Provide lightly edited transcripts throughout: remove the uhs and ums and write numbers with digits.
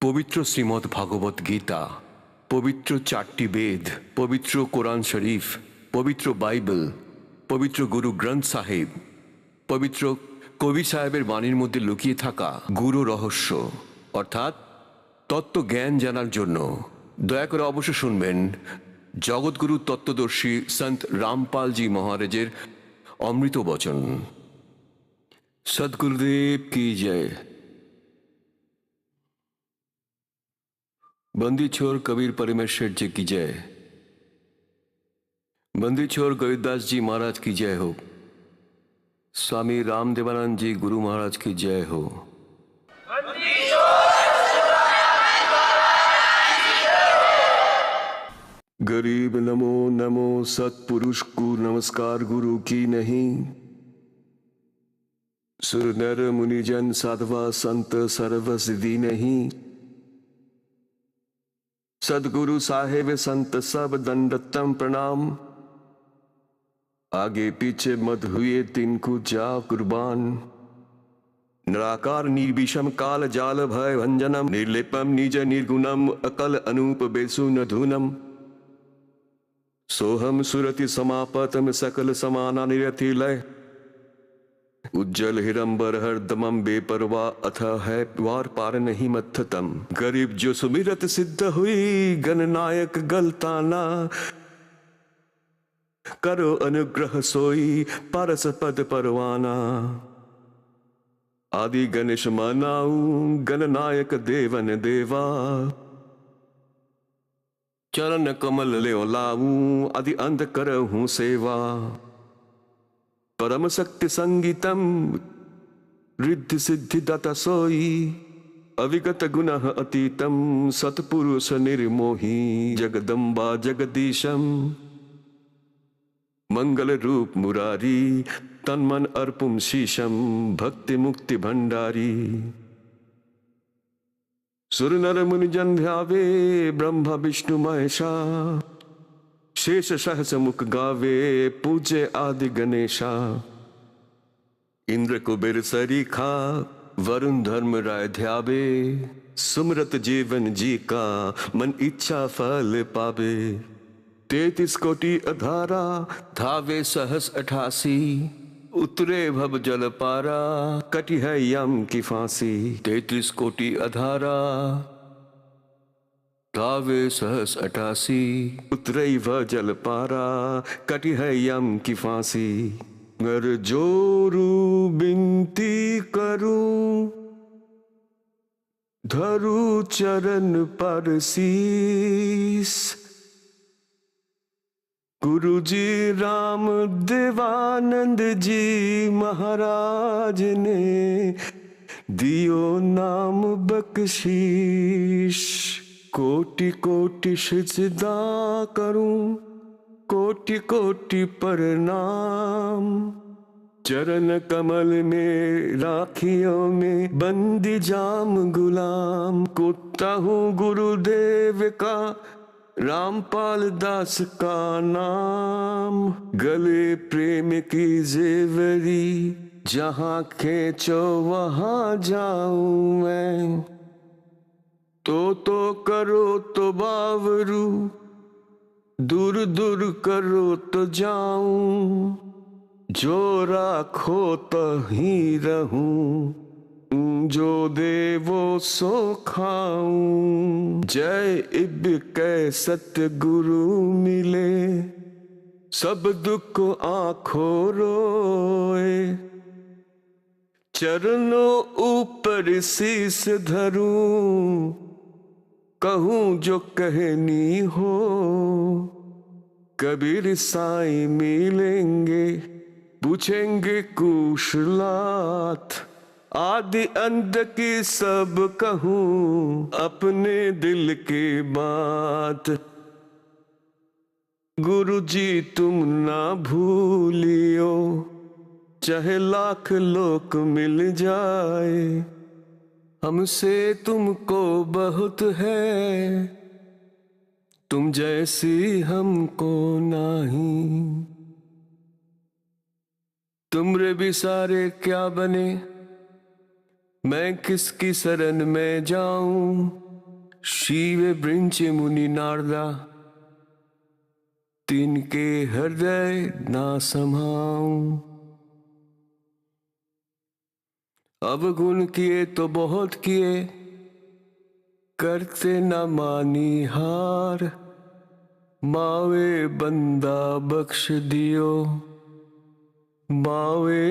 পবিত্র শ্রীমদ্ ভাগবত গীতা, পবিত্র চারটি বেদ, পবিত্র কোরআন শরীফ, পবিত্র বাইবেল, পবিত্র গুরু গ্রন্থ সাহেব, পবিত্র কবি সাহেবের বাণীর মধ্যে লুকিয়ে থাকা গুরু রহস্য অর্থাৎ তত্ত্বজ্ঞান জানার জন্য দয়া করে অবশ্য শুনবেন জগৎগুরু তত্ত্বদর্শী সন্ত রামপালজি মহারাজের অমৃত বচন। सदगुरुदेव की जय। बंदी छोर कबीर परमेश्वर जी की जय। बंदी छोर गोविंदास जी महाराज की जय हो। स्वामी रामदेवानंद जी गुरु महाराज की जय हो। गरीब नमो नमो सतपुरुष को नमस्कार गुरु की नहीं। सुर नर मुनिजन साधवा संत सर्व सिद्धि नहीं। सदगुरु साहेब संत सब दंडतम प्रणाम। आगे पीछे मत हुए तिनको जा कुर्बान। निराकार निर्विषम काल जाल भय भंजनम निर्लिपम निज निर्गुणम अकल अनूप बेसु नधुनम। सोहम सुरति समापतम सकल समाना निरति लय। उज्जवल हिरंबर हरदमम बेपरवा अथ है वार पार नहीं मत्थतम। गरीब जो सुमिरत सिद्ध हुई गणनायक गलताना। करो अनुग्रह सोई परस पद परवाना। आदि गणेश मनाऊ गणनायक देवन देवा। चरण कमल ले लाऊं आदि अंध करहूं सेवा। परम शक्ति संगीतम रिद्धि सिद्धि दाता सोई। अविगत गुणः अतीतम सतपुरुष निर्मोही। जगदम्बा जगदीशम मंगल रूप मुरारी। तन मन अर्पुम शीशम भक्ति मुक्ति भंडारी। सुर नर मुनि जन ध्यावे ब्रह्मा विष्णु महेशा। शेष सहस मुख गावे पूजे आदि गणेशा। इंद्र कुबेर सरीखा वरुण धर्म राय ध्यावे। सुमरत जीवन जी का मन इच्छा फल पावे। 33 कोटि अधारा धावे सहस 88। उतरे भव जल पारा कटि है यम की फांसी। 33 कोटि अधारा धावे सहस 88। उतरे भव जल पारा कटि है यम की फांसी। अगर जोरू बिनती करूं धरू चरण पर शीस। गुरु जी राम देवानंद जी महाराज ने दियो नाम बख्शीश। कोटि कोटि सिजदा करूं कोटि कोटि प्रणाम। चरण कमल में राखियों में बंदी जाम गुलाम। कुत्ता हूँ गुरुदेव का रामपाल दास का नाम। गले प्रेम की जेवरी जहां खींचो वहां जाऊं मैं। तो करो तो बावरू दूर दूर करो तो जाऊं। जो राखो तो ही रहूं जो देवो सो खाऊं। जय इब कै सतगुरु मिले सब दुख आंखों रोए। चरणों ऊपर शीस धरूं कहूं जो कहनी हो। कबीर साईं मिलेंगे पूछेंगे कुशलात। आदि अंत की सब कहूं अपने दिल की बात। गुरु जी तुम ना भूलियो चाहे लाख लोक मिल जाए। हमसे तुमको बहुत है तुम जैसी हमको नहीं। तुमरे भी सारे क्या बने मैं किसकी शरण में जाऊं। शिवे वृंच मुनि नारदा, तिनके हृदय ना समाऊं। अवगुण किए तो बहुत किए, करते न मानी हार। मावे बंदा बख्श दियो, मावे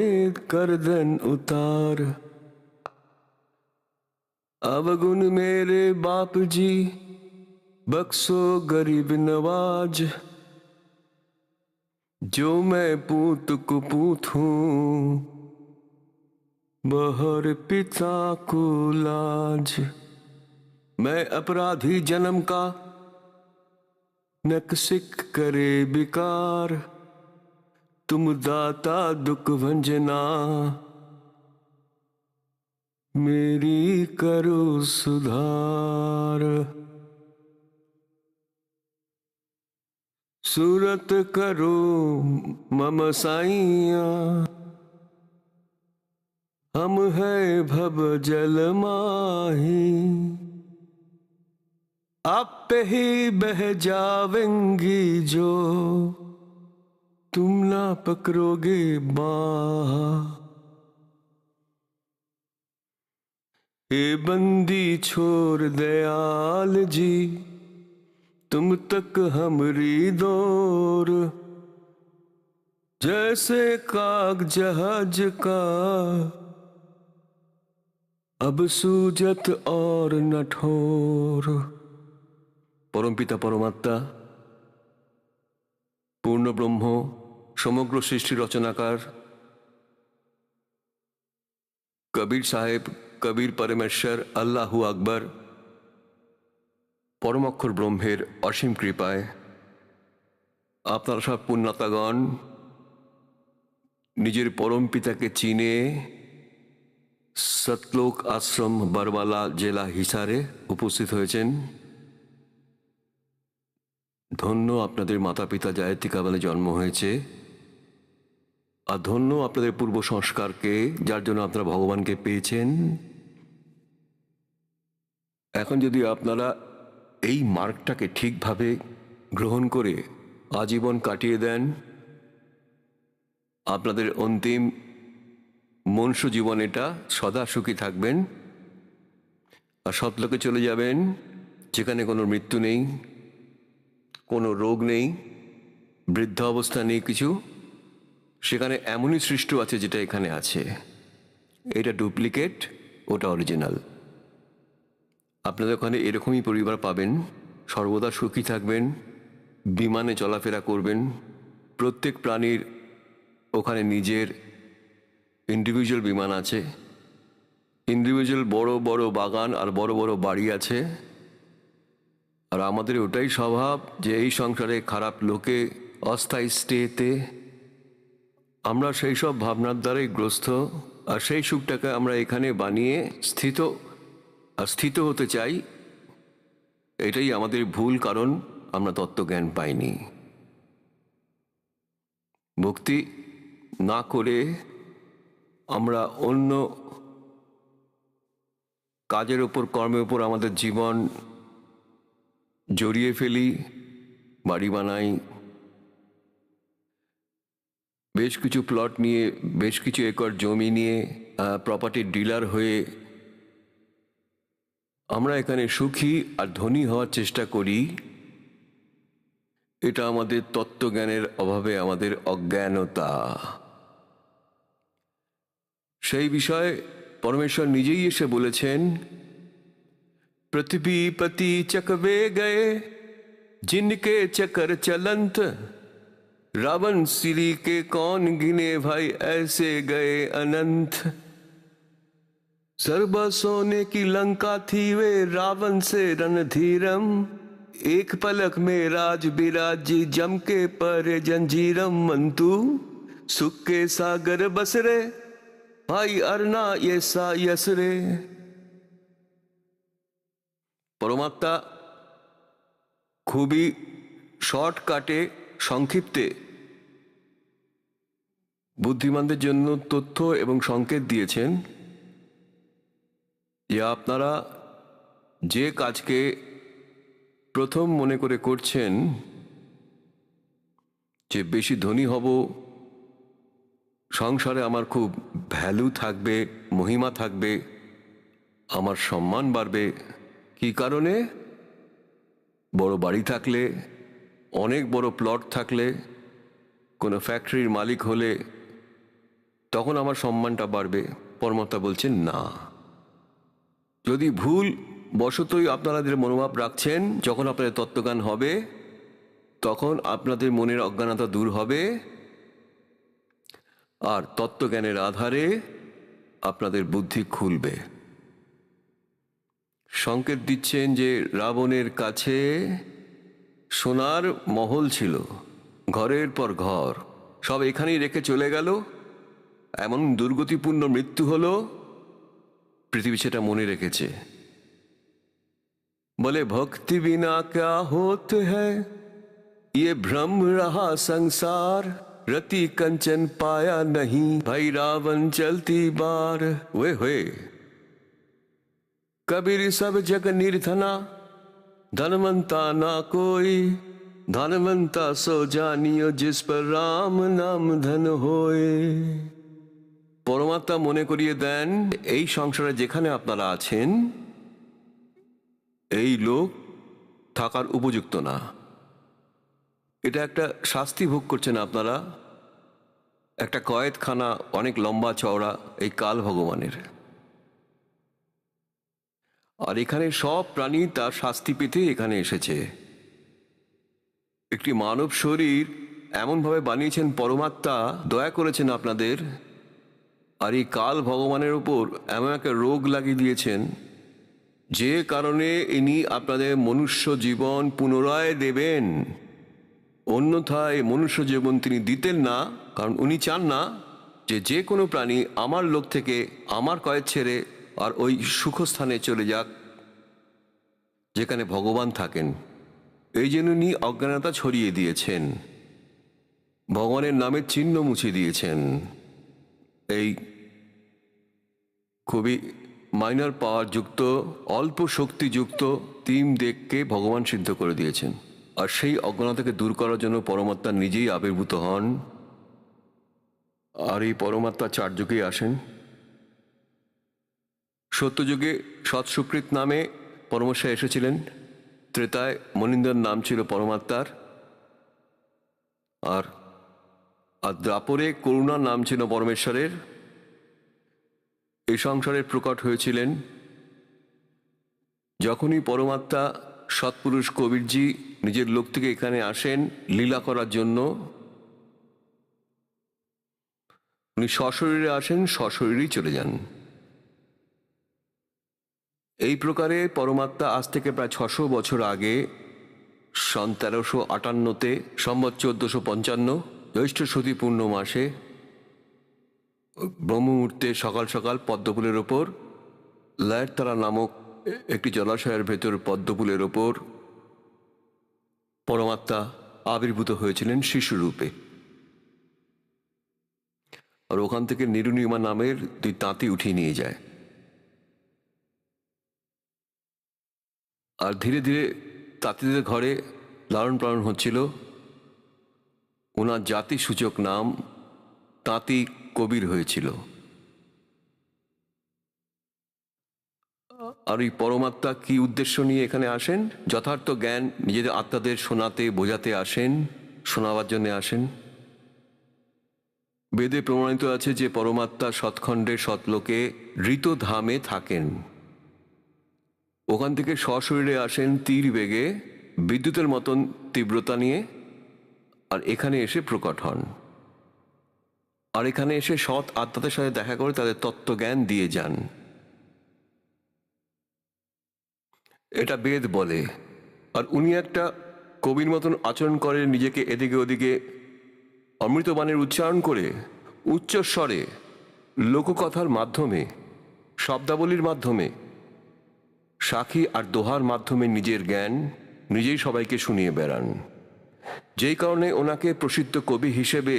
करदन उतार। अवगुण मेरे बाप जी, बख्शो गरीब नवाज। जो मैं पूत कुपूत हूं, बहर पिता को लाज। मैं अपराधी जन्म का, नक्सिक करे बिकार। तुम दाता दुख भंजना, मेरी करो सुधार। सूरत करो मम साइया, हम है भव जल माही। आप पे ही बह जावेंगी जो, तुम ना पकड़ोगे बाह। हे बंदी छोड़ दयाल जी, तुम तक हमरी दौर। जैसे काग जहाज का, अब सूजत और न ठोर। परमपिता परमात्मा पूर्ण ब्रह्म, समग्र सृष्टि रचनाकार कबीर साहेब, कबीर परमेश्वर, अल्लाहु আকবর, परम अक्षर ब्रह्मेर असीम कृपाয় আপনারা সব পুণ্যাত্মাগণ নিজের পরম পিতাকে চিনে সতলোক আশ্রম বরবালা জেলা হিসারে উপস্থিত হয়েছেন। ধন্য আপনাদের মাতা পিতা জায়তিকাবেলে জন্ম হয়েছে, আর ধন্য আপনাদের পূর্ব সংস্কারকে, যার জন্য আপনারা ভগবানকে পেয়েছেন। এখন যদি আপনারা এই মার্গটাকে ঠিকভাবে গ্রহণ করে আজীবন কাটিয়ে দেন, আপনাদের অন্তিম মনুষ্য জীবন এটা সদা সুখী থাকবেন আর সৎলোকে চলে যাবেন, যেখানে কোনো মৃত্যু নেই, কোনো রোগ নেই, বৃদ্ধ অবস্থা নেই কিছু। সেখানে এমনই সৃষ্টি আছে যেটা এখানে আছে। এটা ডুপ্লিকেট, ওটা অরিজিনাল। আপনাদের ওখানে এরকমই পরিবার পাবেন, সর্বদা সুখী থাকবেন, বিমানে চলাফেরা করবেন। প্রত্যেক প্রাণীর ওখানে নিজের ইন্ডিভিজুয়াল বিমান আছে, ইন্ডিভিজুয়াল বড় বড় বাগান আর বড় বড় বাড়ি আছে। আর আমাদের ওটাই স্বভাব যে এই সংসারে খারাপ লোকে, অস্থায়ী স্টেতে আমরা সেই সব ভাবনার দ্বারাই গ্রস্ত। আর সেই সুখটাকে আমরা এখানে বানিয়ে স্থিত হতে চাই। এটাই আমাদের ভুল, কারণ আমরা তত্ত্বজ্ঞান পাইনি। ভক্তি না করে আমরা অন্য কাজের ওপর, কর্মের ওপর আমাদের জীবন জড়িয়ে ফেলি, বাড়ি বানাই, বেশ কিছু প্লট নিয়ে, বেশ কিছু একর জমি নিয়ে প্রপার্টি ডিলার হয়ে আমরা এখানে সুখী আর ধনী হওয়ার চেষ্টা করি। এটা আমাদের তত্ত্বজ্ঞানের অভাবে, আমাদের অজ্ঞানতা। সেই বিষয়ে পরমেশ্বর নিজেই এসে বলেছেন, पृथ्वी पति चकवे गए जिनके चकर चलंत। रावण श्री के कौन गिने भाई, ऐसे गए अनंत। सर्व सोने की लंका थी वे, रावण से रणधीरम। एक पलक में राज बिराजी, जम के परे जंजीरम। मंतु सुख के सागर बसरे, भाई अरना ये सा यसरे। परमात्मा খুবই শর্টকাটে, সংক্ষিপ্তে বুদ্ধিমানদের জন্য তথ্য এবং সংকেত দিয়েছেন যে আপনারা যে কাজকে প্রথম মনে করে করছেন যে বেশি ধনী হব, সংসারে আমার খুব ভ্যালু থাকবে, মহিমা থাকবে, আমার সম্মান বাড়বে, কি কারণে? বড় বাড়ি থাকলে, অনেক বড় প্লট থাকলে, কোনো ফ্যাক্টরির মালিক হলে তখন আমার সম্মানটা বাড়বে। পরমাত্মা বলছেন না। যদি ভুল বশতই আপনাদের মনোভাব রাখছেন, যখন আপনাদের তত্ত্বজ্ঞান হবে তখন আপনাদের মনের অজ্ঞানতা দূর হবে, আর তত্ত্বজ্ঞানের আধারে আপনাদের বুদ্ধি খুলবে। সংকেত দিচ্ছেন যে রাবণের কাছে সোনার মহল ছিল, ঘরের পর ঘর, সব এখানেই রেখে চলে গেল, এমন দুর্গতিপূর্ণ মৃত্যু হলো, পৃথিবী সেটা মনে রেখেছে। বলে ভক্তি বিনা ক্যা হোত হ্যায়, ये भ्रम रहा संसार, रति कंचन पाया नहीं, भाई रावण चलती बार। वे हुए कबीर सब जग निर्धना, धनवंता ना कोई, धनवंता सो जानियो जिस पर राम नाम धन होए। পরমাত্মা মনে করিয়ে দেন, এই সংসারে যেখানে আপনারা আছেন এই লোক থাকার উপযুক্ত না। এটা একটা শাস্তি ভোগ করছেন আপনারা, একটা কয়েদখানা, অনেক লম্বা চওড়া, এই কাল ভগবানের। আর এখানে সব প্রাণী তার শাস্তি পেতে এখানে এসেছে। একটি মানব শরীর এমনভাবে বানিয়েছেন পরমাত্মা, দয়া করেছেন আপনাদের, আর এই কাল ভগবানের উপর এমন একটা রোগ লাগিয়ে দিয়েছেন যে কারণে ইনি আপনাদের মনুষ্য জীবন পুনরায় দেবেন। অন্যথায় মনুষ্য জীবন তিনি দিতেন না, কারণ উনি চান না যে যে কোনো প্রাণী আমার লোক থেকে আমার কয়েদ ছেড়ে আর ওই সুখস্থানে চলে যাক যেখানে ভগবান থাকেন। এই জন্য উনি অজ্ঞানতা ছড়িয়ে দিয়েছেন, ভগবানের নামের চিহ্ন মুছে দিয়েছেন। এই খুবই মাইনার পাওয়ার যুক্ত, অল্প শক্তিযুক্ত তিন দেবকে ভগবান সিদ্ধ করে দিয়েছেন। আর সেই অজ্ঞানতাকে দূর করার জন্য পরমাত্মা নিজেই আবির্ভূত হন। আর এই পরমাত্মা 4 যুগেই আসেন। সত্যযুগে সৎসুকৃত নামে পরমেশ্বর এসেছিলেন, ত্রেতায় মনিন্দর নাম ছিল পরমাত্মার, আর দ্বাপরে করুণার নাম ছিল পরমেশ্বরের। এই সংসারের প্রকট হয়েছিলেন যখনই পরমাত্মা সৎপুরুষ কবিরজি নিজের লোক থেকে এখানে আসেন লীলা করার জন্য। উনি সশরীরে আসেন, সশরীরেই চলে যান। এই প্রকারে পরমাত্মা আজ থেকে প্রায় 600 বছর আগে, সন 1358-তে, সম্বৎ 1455, জ্যৈষ্ঠ সতী পূর্ণ মাসে, ব্রহ্মমুহূর্তে সকাল সকাল পদ্মফুলের ওপর, লায়েরতারা নামক একটি জলাশয়ের ভেতর পদ্মফুলের ওপর পরমাত্মা আবির্ভূত হয়েছিলেন শিশুরূপে। আর ওখান থেকে নিরুনিমা নামের 2 তাঁতি উঠিয়ে নিয়ে যায়। আর ধীরে ধীরে তাঁতিদের ঘরে লালন পালন হচ্ছিল। ওনার জাতিসূচক নাম তাঁতি কবির হয়েছিল। আর এই পরমাত্মা কি উদ্দেশ্য নিয়ে এখানে আসেন? যথার্থ জ্ঞান নিজেদের আত্মাদের শোনাতে, বোঝাতে আসেন, শোনাবার জন্য আসেন। বেদে প্রমাণিত আছে যে পরমাত্মা সৎখণ্ডের সৎলোকে ঋতধামে থাকেন। ওখান থেকে সশরীরে আসেন তীর বেগে, বিদ্যুতের মতন তীব্রতা নিয়ে, আর এখানে এসে প্রকট হন। আর এখানে এসে সৎ আত্মাদের সাথে দেখা করে তাদের তত্ত্বজ্ঞান দিয়ে যান। এটা বেদ বলে। আর উনি একটা কবির মতন আচরণ করে, নিজেকে এদিকে ওদিকে অমৃতবাণীর উচ্চারণ করে উচ্চস্বরে লোককথার মাধ্যমে, শব্দাবলীর মাধ্যমে, সাক্ষী আর দোহার মাধ্যমে নিজের জ্ঞান নিজেই সবাইকে শুনিয়ে বেড়ান। যেই কারণে ওনাকে প্রসিদ্ধ কবি হিসেবে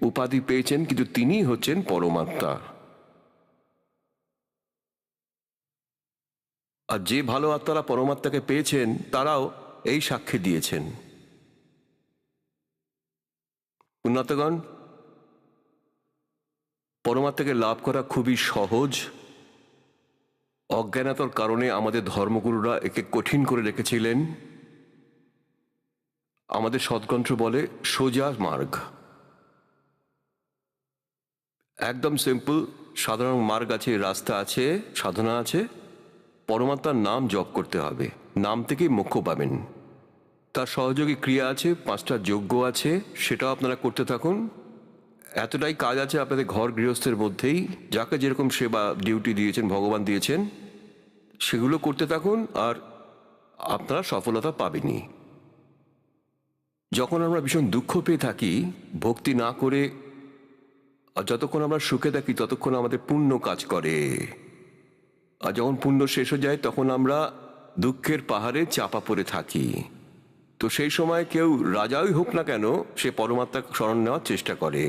উপাধি পেয়েছেন, কিন্তু তিনিই হচ্ছেন পরমাত্মা। আর যে ভালো আত্মারা পরমাত্মাকে পেয়েছেন তারাও এই সাক্ষ্য দিয়েছেন। উন্নতগণ, পরমাত্মাকে লাভ করা খুবই সহজ। অজ্ঞানতার কারণে আমাদের ধর্মগুরুরা একে কঠিন করে রেখেছিলেন। আমাদের সৎগ্রন্থ বলে সোজা মার্গ, একদম সিম্পল সাধারণ মার্গ আছে, রাস্তা আছে, সাধনা আছে। পরমাত্মার নাম জপ করতে হবে, নাম থেকেই মোক্ষ পাবেন। তার সহযোগী ক্রিয়া আছে, 5টা যজ্ঞ আছে, সেটাও আপনারা করতে থাকুন। এতটাই কাজ আছে আপনাদের ঘর গৃহস্থের মধ্যেই, যাকে যেরকম সেবা ডিউটি দিয়েছেন, ভগবান দিয়েছেন, সেগুলো করতে থাকুন আর আপনারা সফলতা পাবেনই। যখন আমরা ভীষণ দুঃখ পেয়ে থাকি ভক্তি না করে, আর যতক্ষণ আমরা সুখে থাকি ততক্ষণ আমাদের পুণ্য কাজ করে, আর যখন পুণ্য শেষ হয়ে যায় তখন আমরা দুঃখের পাহাড়ে চাপা পড়ে থাকি। তো সেই সময় কেউ রাজাই হোক না কেন, সে পরমাত্মার শরণ নেওয়ার চেষ্টা করে।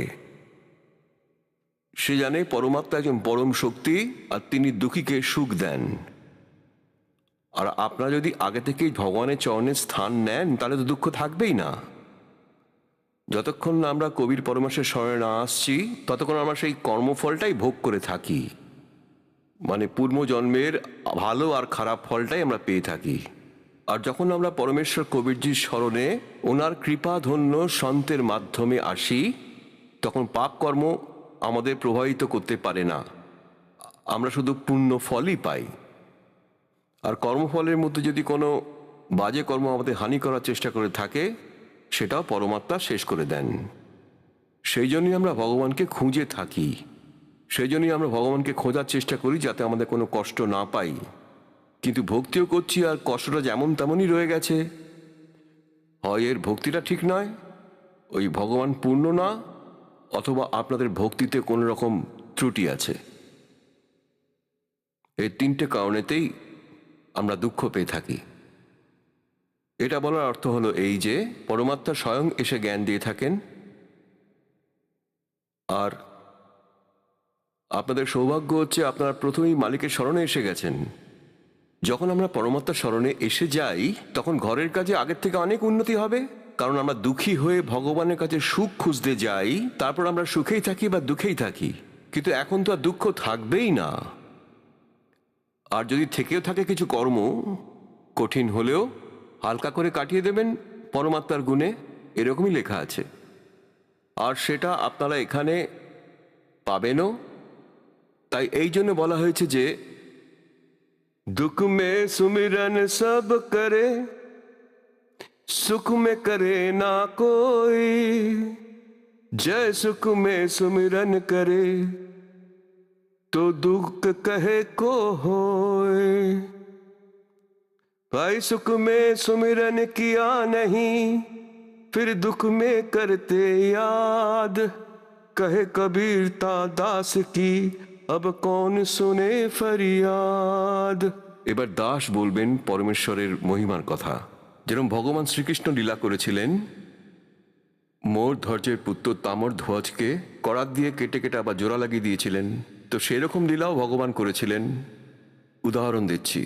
সে জানে পরমাত্মা একজন পরম শক্তি আর তিনি দুঃখীকে সুখ দেন। আর আপনারা যদি আগে থেকেই ভগবানের চরণে স্থান নেন তাহলে তো দুঃখ থাকবেই না। যতক্ষণ না আমরা কবির পরমেশ্বর শরণে না আসছি ততক্ষণ আমরা সেই কর্মফলটাই ভোগ করে থাকি, মানে পূর্বজন্মের ভালো আর খারাপ ফলটাই আমরা পেয়ে থাকি। আর যখন আমরা পরমেশ্বর কবিরজির স্মরণে ওনার কৃপাধন্য সন্তের মাধ্যমে আসি তখন পাপ কর্ম আমাদের প্রভাবিত করতে পারে না, আমরা শুধু পুণ্য ফলই পাই। আর কর্মফলের মধ্যে যদি কোনো বাজে কর্ম আমাদের হানি করার চেষ্টা করে থাকে সেটাও পরমাত্মা শেষ করে দেন। সেই জন্যই আমরা ভগবানকে খুঁজে থাকি, সেই জন্যই আমরা ভগবানকে খোঁজার চেষ্টা করি যাতে আমাদের কোনো কষ্ট না পাই। কিন্তু ভক্তিও করছি আর কষ্টটা যেমন তেমনই রয়ে গেছে। হয় এর ভক্তিটা ঠিক নয়, ওই ভগবান পূর্ণ না, অথবা আপনাদের ভক্তিতে কোনো রকম ত্রুটি আছে। এই 3টে কারণেতেই আমরা দুঃখ পেয়ে থাকি। এটা বলার অর্থ হলো এই যে পরমাত্মা স্বয়ং এসে জ্ঞান দিয়ে থাকেন। আর আপনাদের সৌভাগ্য হচ্ছে আপনারা প্রথমেই মালিকের শরণে এসে গেছেন। যখন আমরা পরমাত্মার শরণে এসে যাই তখন ঘরের কাজে আগের থেকে অনেক উন্নতি হবে, কারণ আমরা দুঃখী হয়ে ভগবানের কাছে সুখ খুঁজতে যাই, তারপর আমরা সুখেই থাকি বা দুঃখেই থাকি। কিন্তু এখন তো আর দুঃখ থাকবেই না। আর যদি থেকেও থাকে কিছু কর্ম, কঠিন হলেও হালকা করে কাটিয়ে দেবেন পরমাত্মার গুণে, এরকমই লেখা আছে। আর সেটা আপনারা এখানে পাবেনও। তাই এই জন্য বলা হয়েছে যে दुख में सुमिरन सब करे, सुख में करे ना कोई, जय सुख में सुमिरन करे तो दुख कहे को होए। भाई सुख में सुमिरन किया नहीं फिर दुख में करते याद, कहे कबीर ता दास की अब कौन सुने फरियाद। এবার দাস বলবেন পরমেশ্বরের মহিমার কথা। যেরকম ভগবান শ্রীকৃষ্ণ লীলা করেছিলেন, মোর ধৈর্যের পুত্র তামর ধ্বজকে করাত দিয়ে কেটে কেটে আবার জোড়া লাগিয়ে দিয়েছিলেন, তো সেরকম লীলাও ভগবান করেছিলেন। উদাহরণ দিচ্ছি,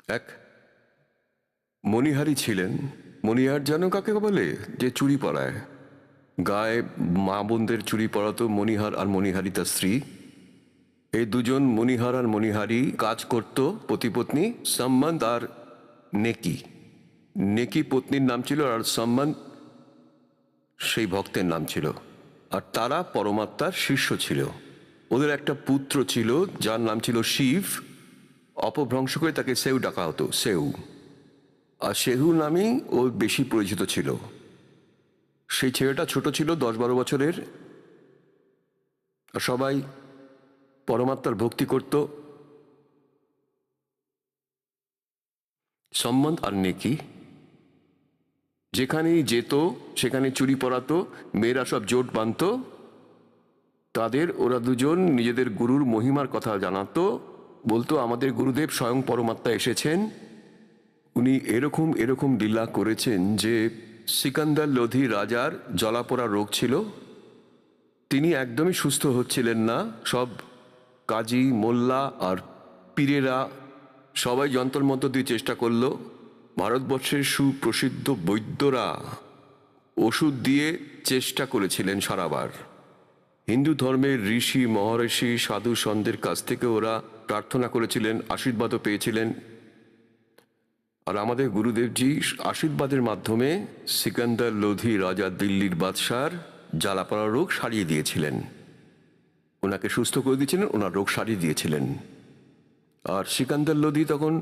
এক মণিহারি ছিলেন। মণিহার জানো কাকে বলে? যে চুড়ি পরায়, গায়ে মা বোনদের চুড়ি পরাতো মণিহার আর মণিহারি তার স্ত্রী। এই দুজন মণিহার আর মণিহারি কাজ করত পতিপত্নী, সম্বন্ধ আর নেকি। নেকি পত্নীর নাম ছিল আর সম্বন্ধ সেই ভক্তের নাম ছিল। আর তারা পরমাত্মার শিষ্য ছিল। ওদের একটা পুত্র ছিল যার নাম ছিল শিব। অপভ্রংশ করে তাকে সেউ ডাকা হতো, সেউ। আর সেহু নামেই ও বেশি পরিচিত ছিল। সেই ছেলেটা ছোট ছিল, 10-12 বছরের। সবাই পরমাত্মার ভক্তি করত। সম্বন্ধ আর নেকি যেখানেই যেত সেখানে চুরি পরাতো, মেয়েরা সব জোট বাঁধত তাদের। ওরা দুজন নিজেদের গুরুর মহিমার কথা জানাতো, বলতো আমাদের গুরুদেব স্বয়ং পরমাত্মা এসেছেন, উনি এরকম এরকম লীলা করেছেন যে সিকান্দার লোধি রাজার জলাপোড়া রোগ ছিল, তিনি একদমই সুস্থ হচ্ছিলেন না। সব কাজী মোল্লা আর পীরেরা সবাই যন্ত্রমন্ত্র দিয়ে চেষ্টা করলো, ভারতবর্ষের সুপ্রসিদ্ধ বৈদ্যরা ওষুধ দিয়ে চেষ্টা করেছিলেন সারাবার। হিন্দু ধর্মের ঋষি মহর্ষি সাধু সন্তের কাছ থেকে ওরা প্রার্থনা করেছিলেন, আশীর্বাদও পেয়েছিলেন। আর আমাদের গুরুদেবজি আশীর্বাদের মাধ্যমে সিকান্দার লোধি রাজা দিল্লির বাদশার জ্বালাপড়া রোগ সারিয়ে দিয়েছিলেন, ওনাকে সুস্থ করে দিয়েছিলেন, ওনার রোগ সারিয়ে দিয়েছিলেন। আর সিকান্দার লোধি তখন,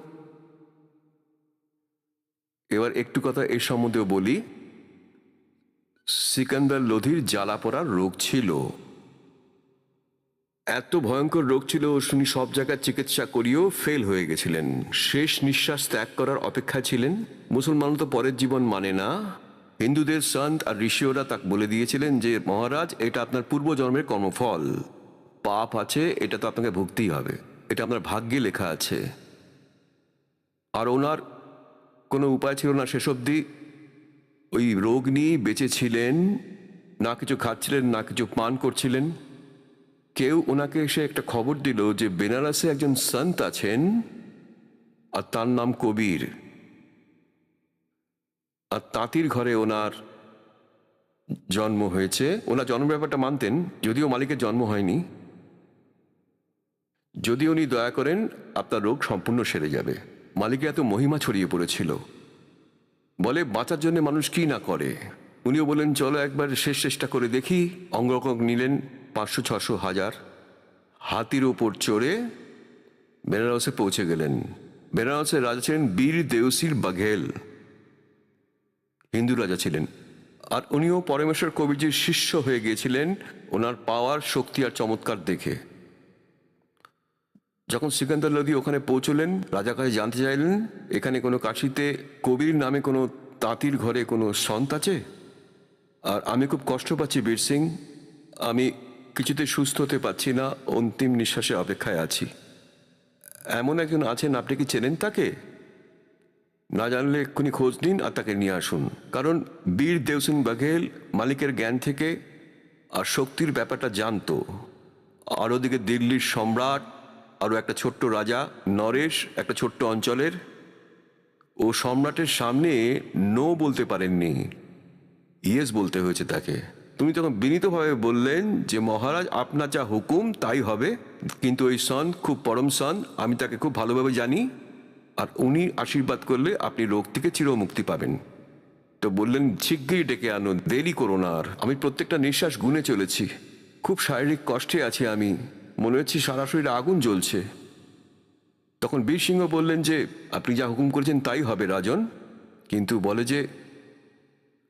এবার একটু কথা এর সম্বন্ধেও বলি, সিকান্দার লোধির জ্বালাপড়ার রোগ ছিল, এত ভয়ঙ্কর রোগ ছিল উনি সব জায়গায় চিকিৎসা করিয়েও ফেল হয়ে গেছিলেন, শেষ নিঃশ্বাস ত্যাগ করার অপেক্ষায় ছিলেন। মুসলমান তো পরের জীবন মানে না, হিন্দুদের সন্ত আর ঋষিওরা তাকে বলে দিয়েছিলেন যে মহারাজ এটা আপনার পূর্বজন্মের কর্মফল, পাপ আছে, এটা তো আপনাকে ভুগতেই হবে, এটা আপনার ভাগ্যে লেখা আছে। আর ওনার কোনো উপায় ছিল না, শেষ অবধি ওই রোগ নিয়ে বেঁচে ছিলেন, না কিছু খাচ্ছিলেন না কিছু পান করছিলেন। কেউ ওনাকে এসে একটা খবর দিল যে বেনারসে একজন সন্ত আছেন আর তার নাম কবির, আর তাঁতির ঘরে ওনার জন্ম হয়েছে। ওনার জন্ম ব্যাপারটা মানতেন, যদিও মালিকের জন্ম হয়নি। যদি উনি দয়া করেন আপনার রোগ সম্পূর্ণ সেরে যাবে। মালিকের এত মহিমা ছড়িয়ে পড়েছিল, বলে বাঁচার জন্য মানুষ কি না করে। উনিও বলেন চলো একবার শেষ চেষ্টা করে দেখি। অঙ্গরকম নিলেন 500-600 হাতির ওপর চড়ে বেনারসে পৌঁছে গেলেন। বেনারসের রাজা ছিলেন বীর দেউসির বাঘেল, হিন্দু রাজা ছিলেন। আর উনিও পরমেশ্বর কবিরজির শিষ্য হয়ে গিয়েছিলেন ওনার পাওয়ার, শক্তি আর চমৎকার দেখে। যখন সিকান্দার লোধি ওখানে পৌঁছলেন, রাজা কাছে জানতে চাইলেন এখানে কোনো কাশিতে কবির নামে কোনো তাঁতির ঘরে কোনো সন্ত আছে? আর আমি খুব কষ্ট পাচ্ছি বীর সিং, আমি কিছুতে সুস্থ হতে পারছি না, অন্তিম নিঃশ্বাসের অপেক্ষায় আছি। এমন একজন আছেন, আপনি কি চেনেন তাকে? না জানলে এক্ষুনি খোঁজ নিন আর তাকে নিয়ে আসুন। কারণ বীর দেউসিং বাঘেল মালিকের জ্ঞান থেকে আর শক্তির ব্যাপারটা জানতো। আর ওদিকে দিল্লির সম্রাট, আরও একটা ছোট্ট রাজা নরেশ, একটা ছোট্ট অঞ্চলের, ও সম্রাটের সামনে নো বলতে পারেননি, ইয়েস বলতে হয়েছে তাকে। তুমি তখন বিনীতভাবে বললেন যে মহারাজ আপনার যা হুকুম তাই হবে, কিন্তু ওই সন খুব পরম সন, আমি তাকে খুব ভালোভাবে জানি, আর উনি আশীর্বাদ করলে আপনি রোগ থেকে চিরমুক্তি পাবেন। তো বললেন শিগগিরই ডেকে আনো, দেরি করো না। আর আমি প্রত্যেকটা নিঃশ্বাস গুনে চলেছি, খুব শারীরিক কষ্টে আছি আমি, মনে হচ্ছে সারা শরীরে আগুন জ্বলছে। তখন বীর সিংহ বললেন যে আপনি যা হুকুম করেছেন তাই হবে রাজন, কিন্তু বলে যে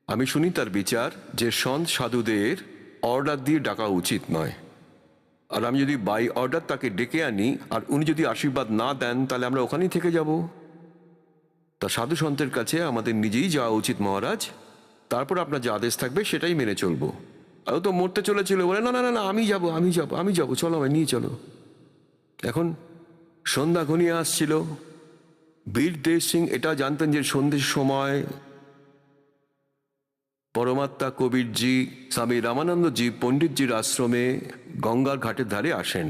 আমি শুনি তার বিচার যে সন্ত সাধুদের অর্ডার দিয়ে ডাকা উচিত নয়, আর আমি যদি বাই অর্ডার তাকে ডেকে আনি আর উনি যদি আশীর্বাদ না দেন তাহলে আমরা ওখানেই থেকে যাব। তা সাধু সন্তের কাছে আমাদের নিজেই যাওয়া উচিত মহারাজ, তারপর আপনার যে আদেশ থাকবে সেটাই মেনে চলবো। আর তো মরতে চলেছিল, বলে না না না না আমি যাব আমি যাব আমি যাব, চলো আমায় নিয়ে চলো। এখন সন্ধ্যা ঘনিয়ে আসছিল। বীর দেব সিং এটা জানতেন যে সন্ধ্যের সময় পরমাত্মা কবিরজি স্বামী রামানন্দজি পণ্ডিতজির আশ্রমে গঙ্গার ঘাটের ধারে আসেন,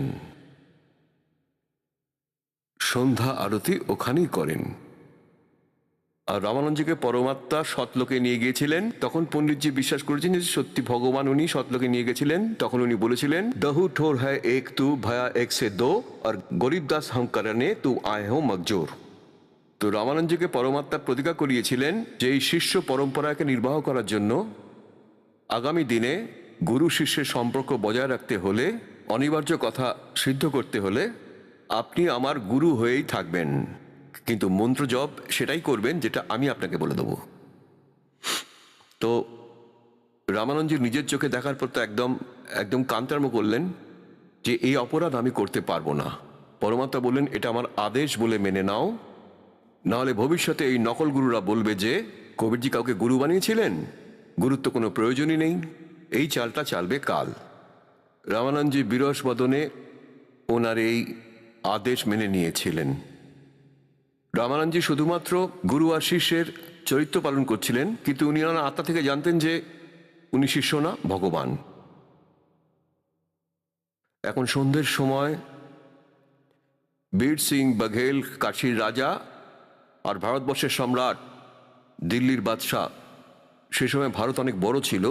সন্ধ্যা আরতি ওখানেই করেন। আর রামানন্দজিকে পরমাত্মা সৎলোকে নিয়ে গিয়েছিলেন। তখন পণ্ডিতজি বিশ্বাস করেছেন যে সত্যি ভগবান উনি সৎলোকে নিয়ে গেছিলেন। তখন উনি বলেছিলেন দহু ঠোর হ্যায় এক তু ভয়া এক সে দো আর গরিব দাস হাম করনে তু আয় হো মকজোর। তো রামানন্দজিকে পরমাত্মা প্রতিজ্ঞা করিয়েছিলেন যে এই শিষ্য পরম্পরাকে নির্বাহ করার জন্য আগামী দিনে গুরু শিষ্যের সম্পর্ক বজায় রাখতে হলে, অনিবার্য কথা সিদ্ধ করতে হলে আপনি আমার গুরু হয়েই থাকবেন, কিন্তু মন্ত্র জপ সেটাই করবেন যেটা আমি আপনাকে বলে দেবো। তো রামানন্দজি নিজের চোখে দেখার পর তো একদম একদম কান্তার্ম করলেন যে এই অপরাধ আমি করতে পারবো না। পরমাত্মা বললেন এটা আমার আদেশ বলে মেনে নাও, নাহলে ভবিষ্যতে এই নকল গুরুরা বলবে যে কবিরজি কাউকে গুরু বানিয়েছিলেন, গুরুত্ব কোনো প্রয়োজনই নেই, এই চালটা চালবে কাল। রামানন্দজি বিরস বদনে ওনার এই আদেশ মেনে নিয়েছিলেন। রামানন্দজি শুধুমাত্র গুরু আর শিষ্যের চরিত্র পালন করছিলেন, কিন্তু উনি ওনার আত্মা থেকে জানতেন যে উনি শিষ্য না, ভগবান। এখন সন্ধ্যের সময় বীর সিং বঘেল কাশীর রাজা আর ভারতবর্ষের সম্রাট দিল্লির বাদশাহ। সে সময় ভারত অনেক বড় ছিল।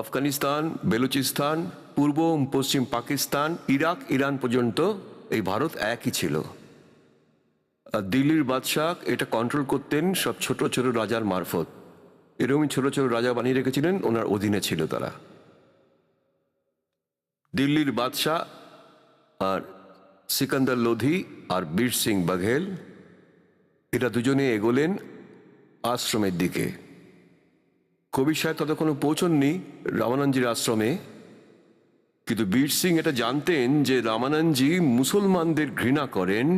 আফগানিস্তান, বেলুচিস্তান, পূর্ব ও পশ্চিম পাকিস্তান, ইরাক, ইরান পর্যন্ত এই ভারত একই ছিল। আর দিল্লির বাদশাহ এটা কন্ট্রোল করতেন সব ছোট ছোট রাজার মারফত। এরকমই ছোট ছোট রাজা বানিয়ে রেখেছিলেন, ওনার অধীনে ছিল তারা। দিল্লির বাদশাহ আর সিকান্দার লোধি আর বীর সিং বঘেল এরা দুজনে এগোলেন আশ্রমের দিকে। কবির সাহেব ততক্ষণও পৌঁছননি রামানন্দজির আশ্রমে, কিন্তু বীর সিং এটা জানতেন যে রামানন্দজি মুসলমানদের ঘৃণা করেন,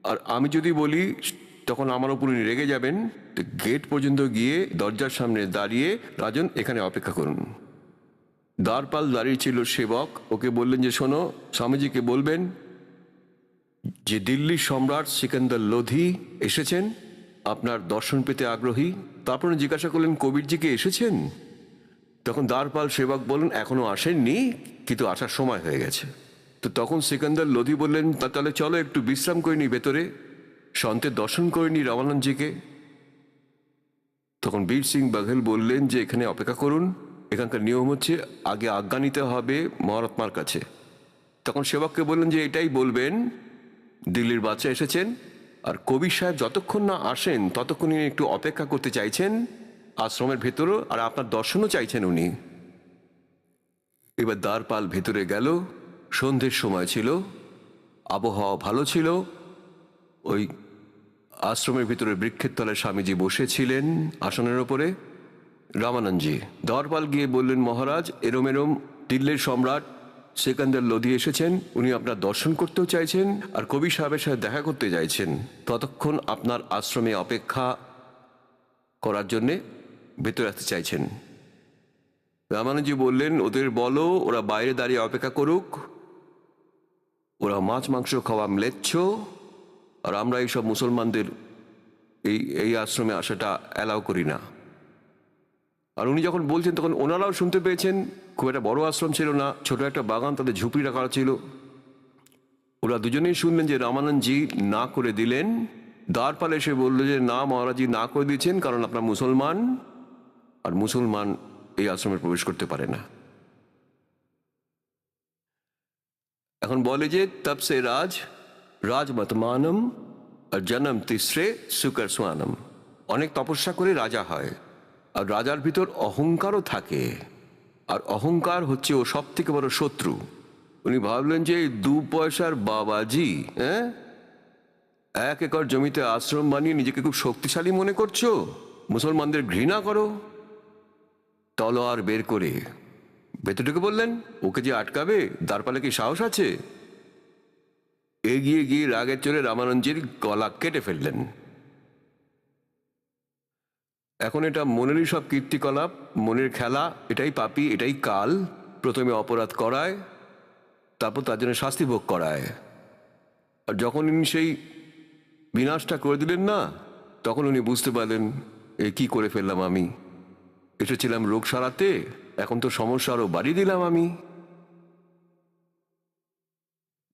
আর আমি যদি বলি তখন আমার উপর উনি রেগে যাবেন। তো গেট পর্যন্ত গিয়ে দরজার সামনে দাঁড়িয়ে, রাজন এখানে অপেক্ষা করুন। দ্বারপাল দাঁড়িয়ে ছিল সেবক, ওকে বললেন যে শোনো, স্বামীজিকে বলবেন যে দিল্লির সম্রাট সিকান্দার লোধি এসেছেন, আপনার দর্শন পেতে আগ্রহী। তারপর জিজ্ঞাসা করলেন কবিরজিকে এসেছেন? তখন দ্বারপাল সেবক বললেন এখনো আসেননি, কিন্তু আসার সময় হয়ে গেছে। তো তখন সিকান্দার লোধি বললেন তাহলে চলো একটু বিশ্রাম করে নি ভেতরে, সন্তের দর্শন করে নি রামানন্দজিকে। তখন বীর সিং বঘেল বললেন যে এখানে অপেক্ষা করুন, এখানকার নিয়ম হচ্ছে আগে আজ্ঞা নিতে হবে মহাত্মার কাছে। তখন সেবককে বললেন যে এটাই বলবেন দিল্লির বাদশা এসেছেন, আর কবির সাহেব যতক্ষণ না আসেন ততক্ষণ উনি একটু অপেক্ষা করতে চাইছেন আশ্রমের ভেতরও, আর আপনার দর্শনও চাইছেন উনি। এবার দ্বারপাল ভেতরে গেল। সন্ধ্যের সময় ছিল, আবহাওয়া ভালো ছিল। ওই আশ্রমের ভিতরে বৃক্ষের তলায় স্বামীজি বসেছিলেন আসনের ওপরে। রামানন্দজি দ্বারপাল গিয়ে বললেন মহারাজ এরম এরম দিল্লির সম্রাট সিকান্দার লোধি এসেছেন, উনি আপনার দর্শন করতেও চাইছেন আর কবি সাহেবের সাথে দেখা করতে চাইছেন, ততক্ষণ আপনার আশ্রমে অপেক্ষা করার জন্যে ভেতরে আসতে চাইছেন। রামানন্দজি বললেন ওদের বলো ওরা বাইরে দাঁড়িয়ে অপেক্ষা করুক, ওরা মাছ মাংস খাওয়া ম্লেচ্ছ, আর আমরা এইসব মুসলমানদের এই আশ্রমে আসাটা অ্যালাউ করি না। আর উনি যখন বলছেন তখন ওনারাও শুনতে পেয়েছেন। খুব একটা বড় আশ্রম ছিল না, ছোট একটা বাগান, তাদের ঝুপড়ি রাখা ছিল। ওরা দুজনেই শুনলেন যে রামানন্দজি না করে দিলেন। দ্বারপাল এসে বলল যে না মহারাজজি না করে দিয়েছেন, কারণ আপনার মুসলমান, আর মুসলমান এই আশ্রমে প্রবেশ করতে পারে না। এখন বলে যে তব সে রাজমতমানম আর জনম তিসরে সুকর সোয়ানম। অনেক তপস্যা করে রাজা হয়, আর রাজার ভিতর অহংকারও থাকে, আর অহংকার হচ্ছে ও সব থেকে বড় শত্রু। উনি ভাবলেন যে 2 পয়সার বাবাজি, 1 একর জমিতে আশ্রম বানিয়ে নিজেকে খুব শক্তিশালী মনে করছো, মুসলমানদের ঘৃণা করো। তলোয়ার বের করে ভেতরটাকে বললেন ওকে যে আটকাবে, দ্বারপালে কি সাহস আছে? এগিয়ে গিয়ে রাগের চড়ে রামানন্দজির গলা কেটে ফেললেন। এখন এটা মনেরই সব কীর্তিকলাপ, মনের খেলা, এটাই পাপী, এটাই কাল। প্রথমে অপরাধ করায়, তারপর তার জন্য শাস্তি ভোগ করায়। আর যখন উনি সেই বিনাশটা করে দিলেন না, তখন উনি বুঝতে পারলেন এ কি করে ফেললাম আমি। এসেছিলাম রোগ সারাতে, এখন তো সমস্যা আরো বাড়িয়ে দিলাম আমি।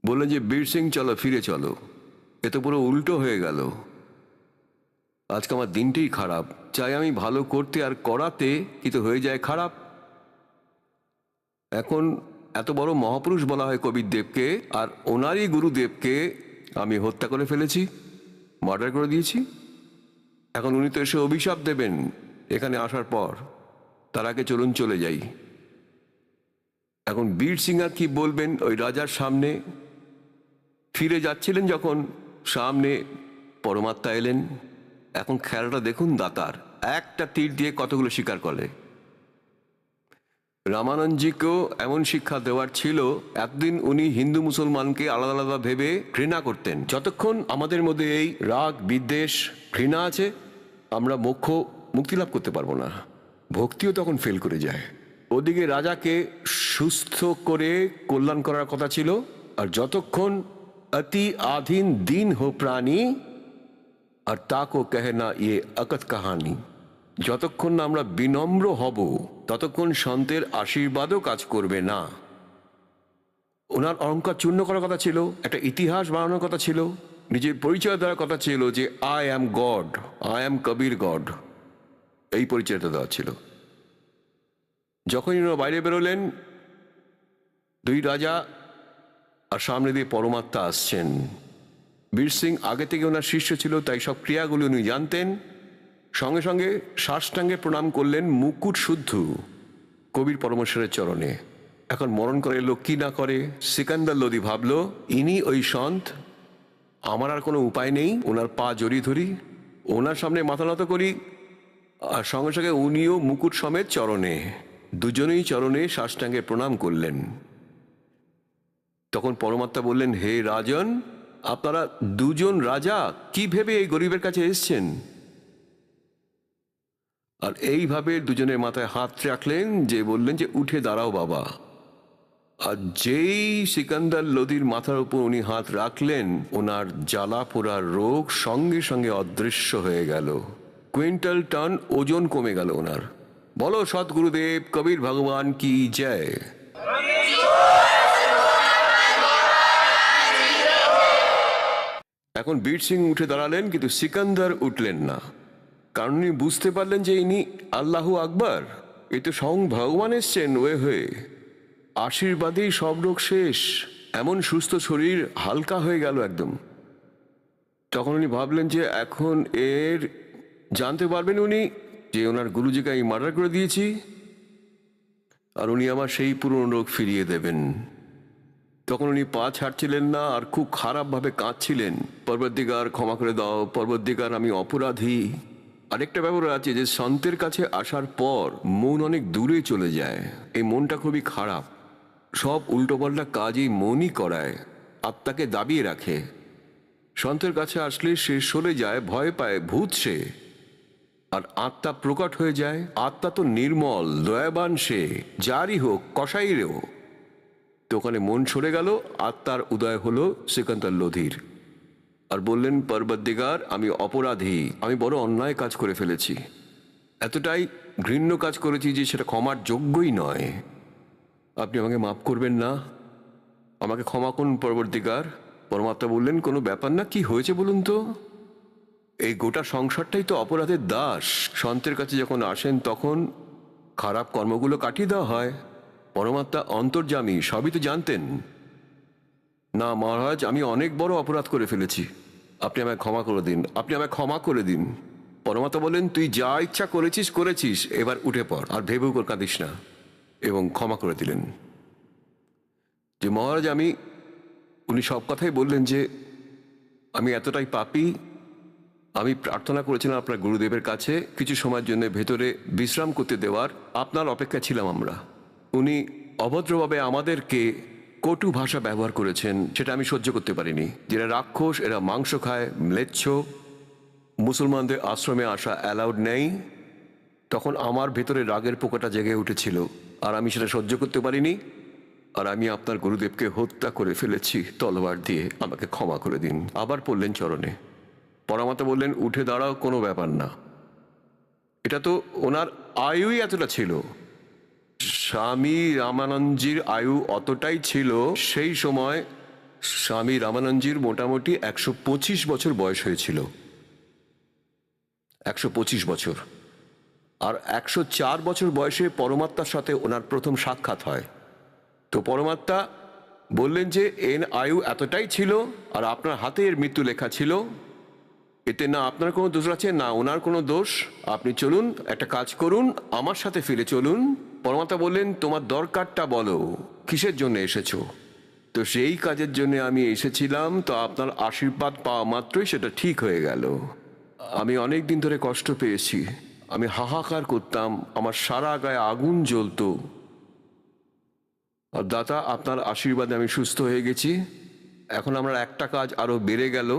বললেন যে বীর সিং চলো ফিরে চলো, এ তো পুরো উল্টো হয়ে গেল। আজকে আমার দিনটাই খারাপ, চাই আমি ভালো করতে আর করাতে, কিন্তু হয়ে যায় খারাপ। এখন এত বড় মহাপুরুষ বলা হয় কবিরদেবকে, আর ওনারই গুরুদেবকে আমি হত্যা করে ফেলেছি, মার্ডার করে দিয়েছি। এখন উনি তো এসে অভিশাপ দেবেন এখানে আসার পর, তার আগে চলুন চলে যাই। এখন বীর সিং আর কি বলবেন ওই রাজার সামনে? ফিরে যাচ্ছিলেন যখন সামনে পরমাত্মা এলেন। এখন খেলাটা দেখুন দাতার, একটা তীর দিয়ে কতগুলো শিকার করে। রামানন্দজিকেও এমন শিক্ষা দেওয়ার ছিল। এতদিন উনি হিন্দু মুসলমানকে আলাদা আলাদা ভেবে ঘৃণা করতেন। যতক্ষণ আমাদের মধ্যে এই রাগ বিদ্বেষ ঘৃণা আছে, আমরা মুক্তি লাভ করতে পারবো না, ভক্তিও তখন ফেল করে যায়। ওদিকে রাজাকে সুস্থ করে কল্যাণ করার কথা ছিল। আর যতক্ষণ অতি আধীন দিন হো প্রাণী আর তাকো কহনা ইয়ে অকথ কাহানি, যতক্ষণ না আমরা বিনম্র হব ততক্ষণ সন্তের আশীর্বাদও কাজ করবে না। ওনার অহংকার চূর্ণ করার কথা ছিল, একটা ইতিহাস বানানোর কথা ছিল, নিজের পরিচয় দেওয়ার কথা ছিল যে I am god, I am Kabir god, এই পরিচয়টা দেওয়া ছিল। যখন ওনারা বাইরে বেরোলেন, দুই রাজা আর সামনে দিয়ে পরমাত্মা আসছেন। বীর সিং আগে থেকে ওনার শিষ্য ছিল, তাই সব ক্রিয়াগুলো উনি জানতেন। সঙ্গে সঙ্গে সাষ্টাঙ্গে প্রণাম করলেন মুকুট শুদ্ধ কবির পরমেশ্বরের চরণে। এখন মরণ করে লোক কি না করে। সিকান্দার লোদি ভাবল, ইনি ওই সন্ত, আমার আর কোনো উপায় নেই, ওনার পা জড়িয়ে ধরি, ওনার সামনে মাথা নত করি। আর সঙ্গে সঙ্গে উনিও মুকুট সমেত চরণে, দুজনেই চরণে সাষ্টাঙ্গে প্রণাম করলেন। তখন পরমাত্মা বললেন, হে রাজন, আপনারা দুজন রাজা কি ভেবে এই গরিবের কাছে এসছেন? আর এইভাবে দুজনের মাথায় হাত রাখলেন, যে বললেন যে উঠে দাঁড়াও বাবা। আর যেই সিকান্দার লোদির মাথার উপর উনি হাত রাখলেন, ওনার জ্বালা পোড়ার রোগ সঙ্গে সঙ্গে অদৃশ্য হয়ে গেল। কুইন্টাল টন ওজন কমে গেল ওনার। বলো সদ্গুরুদেব কবির ভগবান কি জয়। এখন বীর সিং উঠে দাঁড়ালেন, কিন্তু সিকান্দার উঠলেন না, কারণ উনি বুঝতে পারলেন যে ইনি আল্লাহ আকবর, এ তো স্বয়ং ভগবান এসছেন ওয়ে হয়ে। আশীর্বাদেই সব রোগ শেষ, এমন সুস্থ শরীর হালকা হয়ে গেল একদম। তখন উনি ভাবলেন যে এখন এর জানতে পারবেন উনি যে ওনার গুরুজিকে আমি মার্ডার করে দিয়েছি, আর উনি আমার সেই পুরনো রোগ ফিরিয়ে দেবেন। তখন উনি পা ছাড়ছিলেন না, আর খুব খারাপভাবে কাঁদছিলেন, পর্বতদিগার ক্ষমা করে দাও, পর্বতদিগার আমি অপরাধী। আরেকটা ব্যাপার আছে যে সন্তের কাছে আসার পর মন অনেক দূরে চলে যায়। এই মনটা খুবই খারাপ, সব উল্টোপাল্টা কাজই মনই করায়, আত্মাকে দাবিয়ে রাখে। সন্তের কাছে আসলে সে সরে যায়, ভয় পায়, ভূত সে, আর আত্মা প্রকট হয়ে যায়। আত্মা তো নির্মল, দয়াবান সে, যারই হোক, কসাইরেও। তো ওখানে মন সরে গেল, আত্মার উদয় হলো সিকান্দার লোধির। আর বললেন, পর্বতদিগার আমি অপরাধী, আমি বড় অন্যায় কাজ করে ফেলেছি, এতটাই ঘৃণ্য কাজ করেছি যে সেটা ক্ষমার যোগ্যই নয়। আপনি আমাকে মাফ করবেন না, আমাকে ক্ষমা করুন পর্বতদিগার। পরমাত্মা বললেন, কোনো ব্যাপার না, কি হয়েছে বলুন তো? এই গোটা সংসারটাই তো অপরাধের দাস। সন্তের কাছে যখন আসেন তখন খারাপ কর্মগুলো কাটিয়ে দেওয়া হয়। পরমাত্মা অন্তর্যামী, সবই তো জানতেন। না মহারাজ, আমি অনেক বড় অপরাধ করে ফেলেছি, আপনি আমায় ক্ষমা করে দিন, আপনি আমায় ক্ষমা করে দিন। পরমাত্মা বললেন, তুই যা ইচ্ছা করেছিস করেছিস, এবার উঠে পড়, আর ভেবেও করে কাঁদিস না, এবং ক্ষমা করে দিলেন। যে মহারাজ উনি সব কথাই বললেন যে আমি এতটাই পাপী, আমি প্রার্থনা করেছিলাম আপনার গুরুদেবের কাছে কিছু সময়ের জন্য ভেতরে বিশ্রাম করতে দেওয়ার, আপনার অপেক্ষা ছিলাম আমরা। উনি অভদ্রভাবে আমাদেরকে কটু ভাষা ব্যবহার করেছেন, সেটা আমি সহ্য করতে পারিনি। যারা রাক্ষস, এরা মাংস খায়, ম্লেচ্ছ, মুসলমানদের আশ্রমে আসা অ্যালাউড নেই। তখন আমার ভেতরে রাগের পোকাটা জেগে উঠেছিল, আর আমি সেটা সহ্য করতে পারিনি, আর আমি আপনার গুরুদেবকে হত্যা করে ফেলেছি তলোয়ার দিয়ে, আমাকে ক্ষমা করে দিন। আবার পড়লেন চরণে। পরমাত্মা বললেন, উঠে দাঁড়াও, কোনো ব্যাপার না। এটা তো ওনার আয়ুই এতটা ছিল, স্বামী রামানন্দজির আয়ু অতটাই ছিল। সেই সময় স্বামী রামানন্দজির মোটামুটি 125 বছর বয়স হয়েছিল, 125 বছর। আর 104 বছর বয়সে পরমাত্মার সাথে ওনার প্রথম সাক্ষাৎ হয়। তো পরমাত্মা বললেন যে এর আয়ু এতটাই ছিল, আর আপনার হাতে এর মৃত্যু লেখা ছিল, এতে না আপনার কোনো দোষ আছে না ওনার কোনো দোষ। আপনি চলুন, একটা কাজ করুন, আমার সাথে ফিরে চলুন। পরমাত্মা বললেন, তোমার দরকারটা বলো, কিসের জন্য এসেছো? তো সেই কাজের জন্য আমি এসেছিলাম, তো আপনার আশীর্বাদ পাওয়া মাত্রই সেটা ঠিক হয়ে গেল। আমি অনেক দিন ধরে কষ্ট পেয়েছি, আমি হাহাকার করতাম, আমার সারা গায়ে আগুন জ্বলতো। আর দাতা, আপনার আশীর্বাদে আমি সুস্থ হয়ে গেছি। এখন আমার একটা কাজ আরো বেড়ে গেল।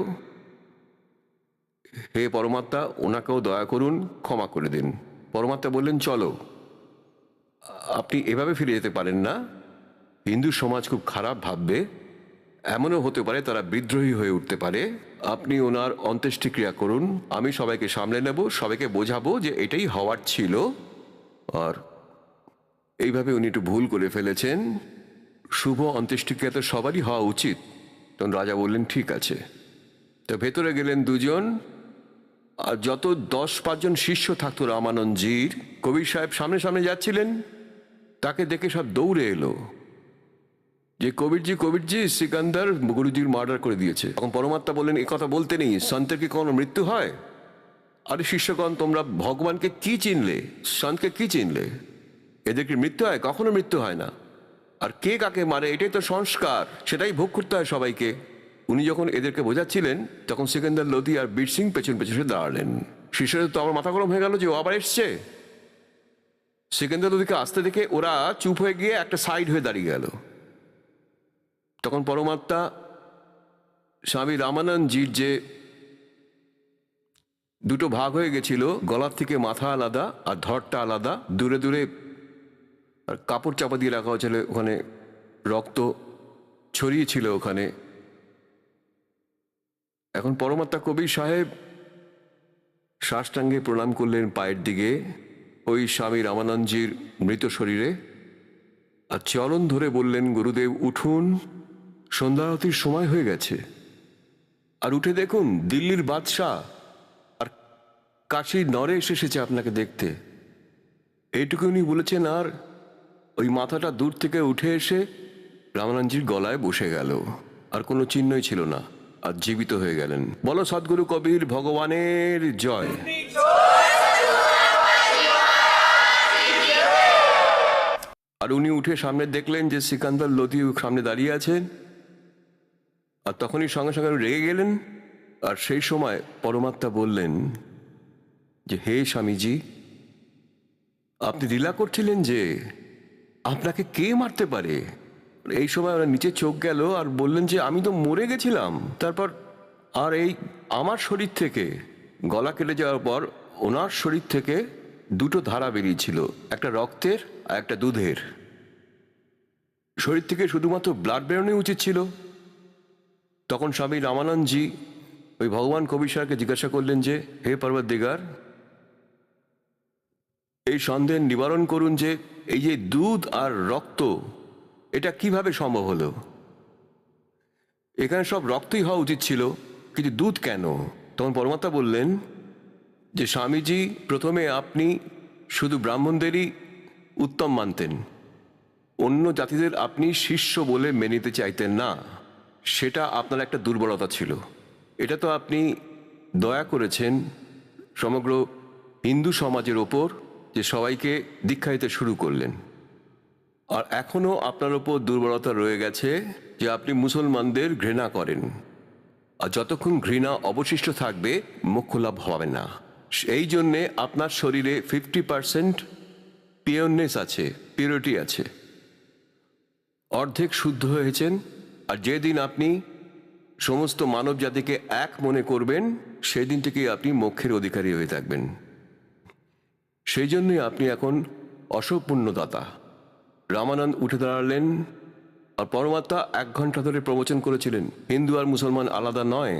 হে পরমাত্মা, ওনাকেও দয়া করুন, ক্ষমা করে দিন। পরমাত্মা বললেন, চলো। আপনি এভাবে ফিরে যেতে পারেন না, হিন্দু সমাজ খুব খারাপ ভাববে, এমনও হতে পারে তারা বিদ্রোহী হয়ে উঠতে পারে। আপনি ওনার অন্ত্যেষ্টিক্রিয়া করুন, আমি সবাইকে সামলে নেব, সবাইকে বোঝাবো যে এটাই হওয়ার ছিল। আর এইভাবে উনি একটু ভুল করে ফেলেছেন, শুভ অন্ত্যেষ্টিক্রিয়া তো সবারই হওয়া উচিত। তখন রাজা বললেন ঠিক আছে। তো ভেতরে গেলেন দুজন, আর যত 10-5 জন শিষ্য থাকতো রামানন্দজির, কবির সাহেব সামনে সামনে যাচ্ছিলেন, তাকে দেখে সব দৌড়ে এলো যে কবিরজি সিকান্দার গুরুজির মার্ডার করে দিয়েছে। তখন পরমাত্মা বললেন এ কথা বলতে নেই, সন্তের কি কোনো মৃত্যু হয়? আরে শিষ্যগণ, তোমরা ভগবানকে কি চিনলে, সন্তকে কি চিনলে? এদের কি মৃত্যু হয়? কখনো মৃত্যু হয় না। আর কে কাকে মারে এটাই তো সংস্কার, সেটাই ভোগ করতে হয় সবাইকে। উনি যখন এদেরকে বোঝাচ্ছিলেন তখন সিকান্দার লোধি আর বীর সিং পেছন পেছনে দাঁড়ালেন। শিষ্যদের তো আমার মাথা গরম হয়ে গেল যে ও আবার এসছে। সিকান্দার লোধিকে আসতে দেখে ওরা চুপ হয়ে গিয়ে একটা সাইড হয়ে দাঁড়িয়ে গেল। তখন পরমাত্মা স্বামী রামানন্দজির যে দুটো ভাগ হয়ে গেছিল, গলার থেকে মাথা আলাদা আর ধড়টা আলাদা, দূরে দূরে আর কাপড় চাপা দিয়ে রাখা হয়েছিল, ওখানে রক্ত ছড়িয়ে ছিল ওখানে। এখন পরমাত্মা কবির সাহেব সাষ্টাঙ্গে প্রণাম করলেন পায়ের দিকে ওই স্বামী রামানন্দজির মৃত শরীরে, আর চরণ ধরে বললেন গুরুদেব উঠুন, সন্ধ্যা আরতির সময় হয়ে গেছে। আর উঠে দেখুন দিল্লির বাদশাহ আর কাশীর নরেশ এসেছে আপনাকে দেখতে। এইটুকু উনি বলেছেন, আর ওই মাথাটা দূর থেকে উঠে এসে রামানন্দজির গলায় বসে গেল, আর কোনো চিহ্নই ছিল না, আর জীবিত হয়ে গেলেন। বলো সদ্গুরু কবির ভগবানের জয়। আর উনি উঠে সামনে দেখলেন যে সিকান্দার লোধি সামনে দাঁড়িয়ে আছেন, আর তখনই সঙ্গে সঙ্গে রেগে গেলেন। আর সেই সময় পরমাত্মা বললেন যে হে স্বামীজি, আপনি লীলা করছিলেন যে আপনাকে কে মারতে পারে। এই সময় ওরা নিচে চোখ গেল আর বললেন যে আমি তো মরে গেছিলাম। তারপর আর এই আমার শরীর থেকে গলা কেটে যাওয়ার পর ওনার শরীর থেকে দুটো ধারা বেরিয়েছিল, একটা রক্তের আর একটা দুধের। শরীর থেকে শুধুমাত্র ব্লাড বেরোনোই উচিত ছিল। তখন স্বামী রামানন্দজি ওই ভগবান কবির সাহেবকে জিজ্ঞাসা করলেন যে হে পর্বতদিগার, এই সন্দেহ নিবারণ করুন যে এই যে দুধ আর রক্ত এটা কিভাবে সম্ভব হলো? এখানে সব রক্তই হওয়া উচিত ছিল, কিন্তু দুধ কেন? তখন পরমাত্মা বললেন যে স্বামীজি, প্রথমে আপনি শুধু ব্রাহ্মণদেরই উত্তম মানতেন, অন্য জাতিদের আপনি শিষ্য বলে মেনে নিতে চাইতেন না। সেটা আপনার একটা দুর্বলতা ছিল। এটা তো আপনি দয়া করেছেন সমগ্র হিন্দু সমাজের ওপর, যে সবাইকে দীক্ষা দিতে শুরু করলেন। আর এখনও আপনার ওপর দুর্বলতা রয়ে গেছে যে আপনি মুসলমানদের ঘৃণা করেন, আর যতক্ষণ ঘৃণা অবশিষ্ট থাকবে মোক্ষ লাভ হবে না। এই জন্যে আপনার শরীরে 50% পিওরনেস আছে, পিউরিটি আছে, অর্ধেক শুদ্ধ হয়েছেন। আর যেদিন আপনি সমস্ত মানব জাতিকে এক মনে করবেন, সেই দিন থেকেই আপনি মোক্ষের অধিকারী হয়ে থাকবেন। সেই জন্যই আপনি এখন অসম্পূর্ণদাতা। রামানন্দ উঠে দাঁড়ালেন, আর পরমাত্মা 1 ঘন্টা ধরে প্রবচন করেছিলেন হিন্দু আর মুসলমান আলাদা নয়,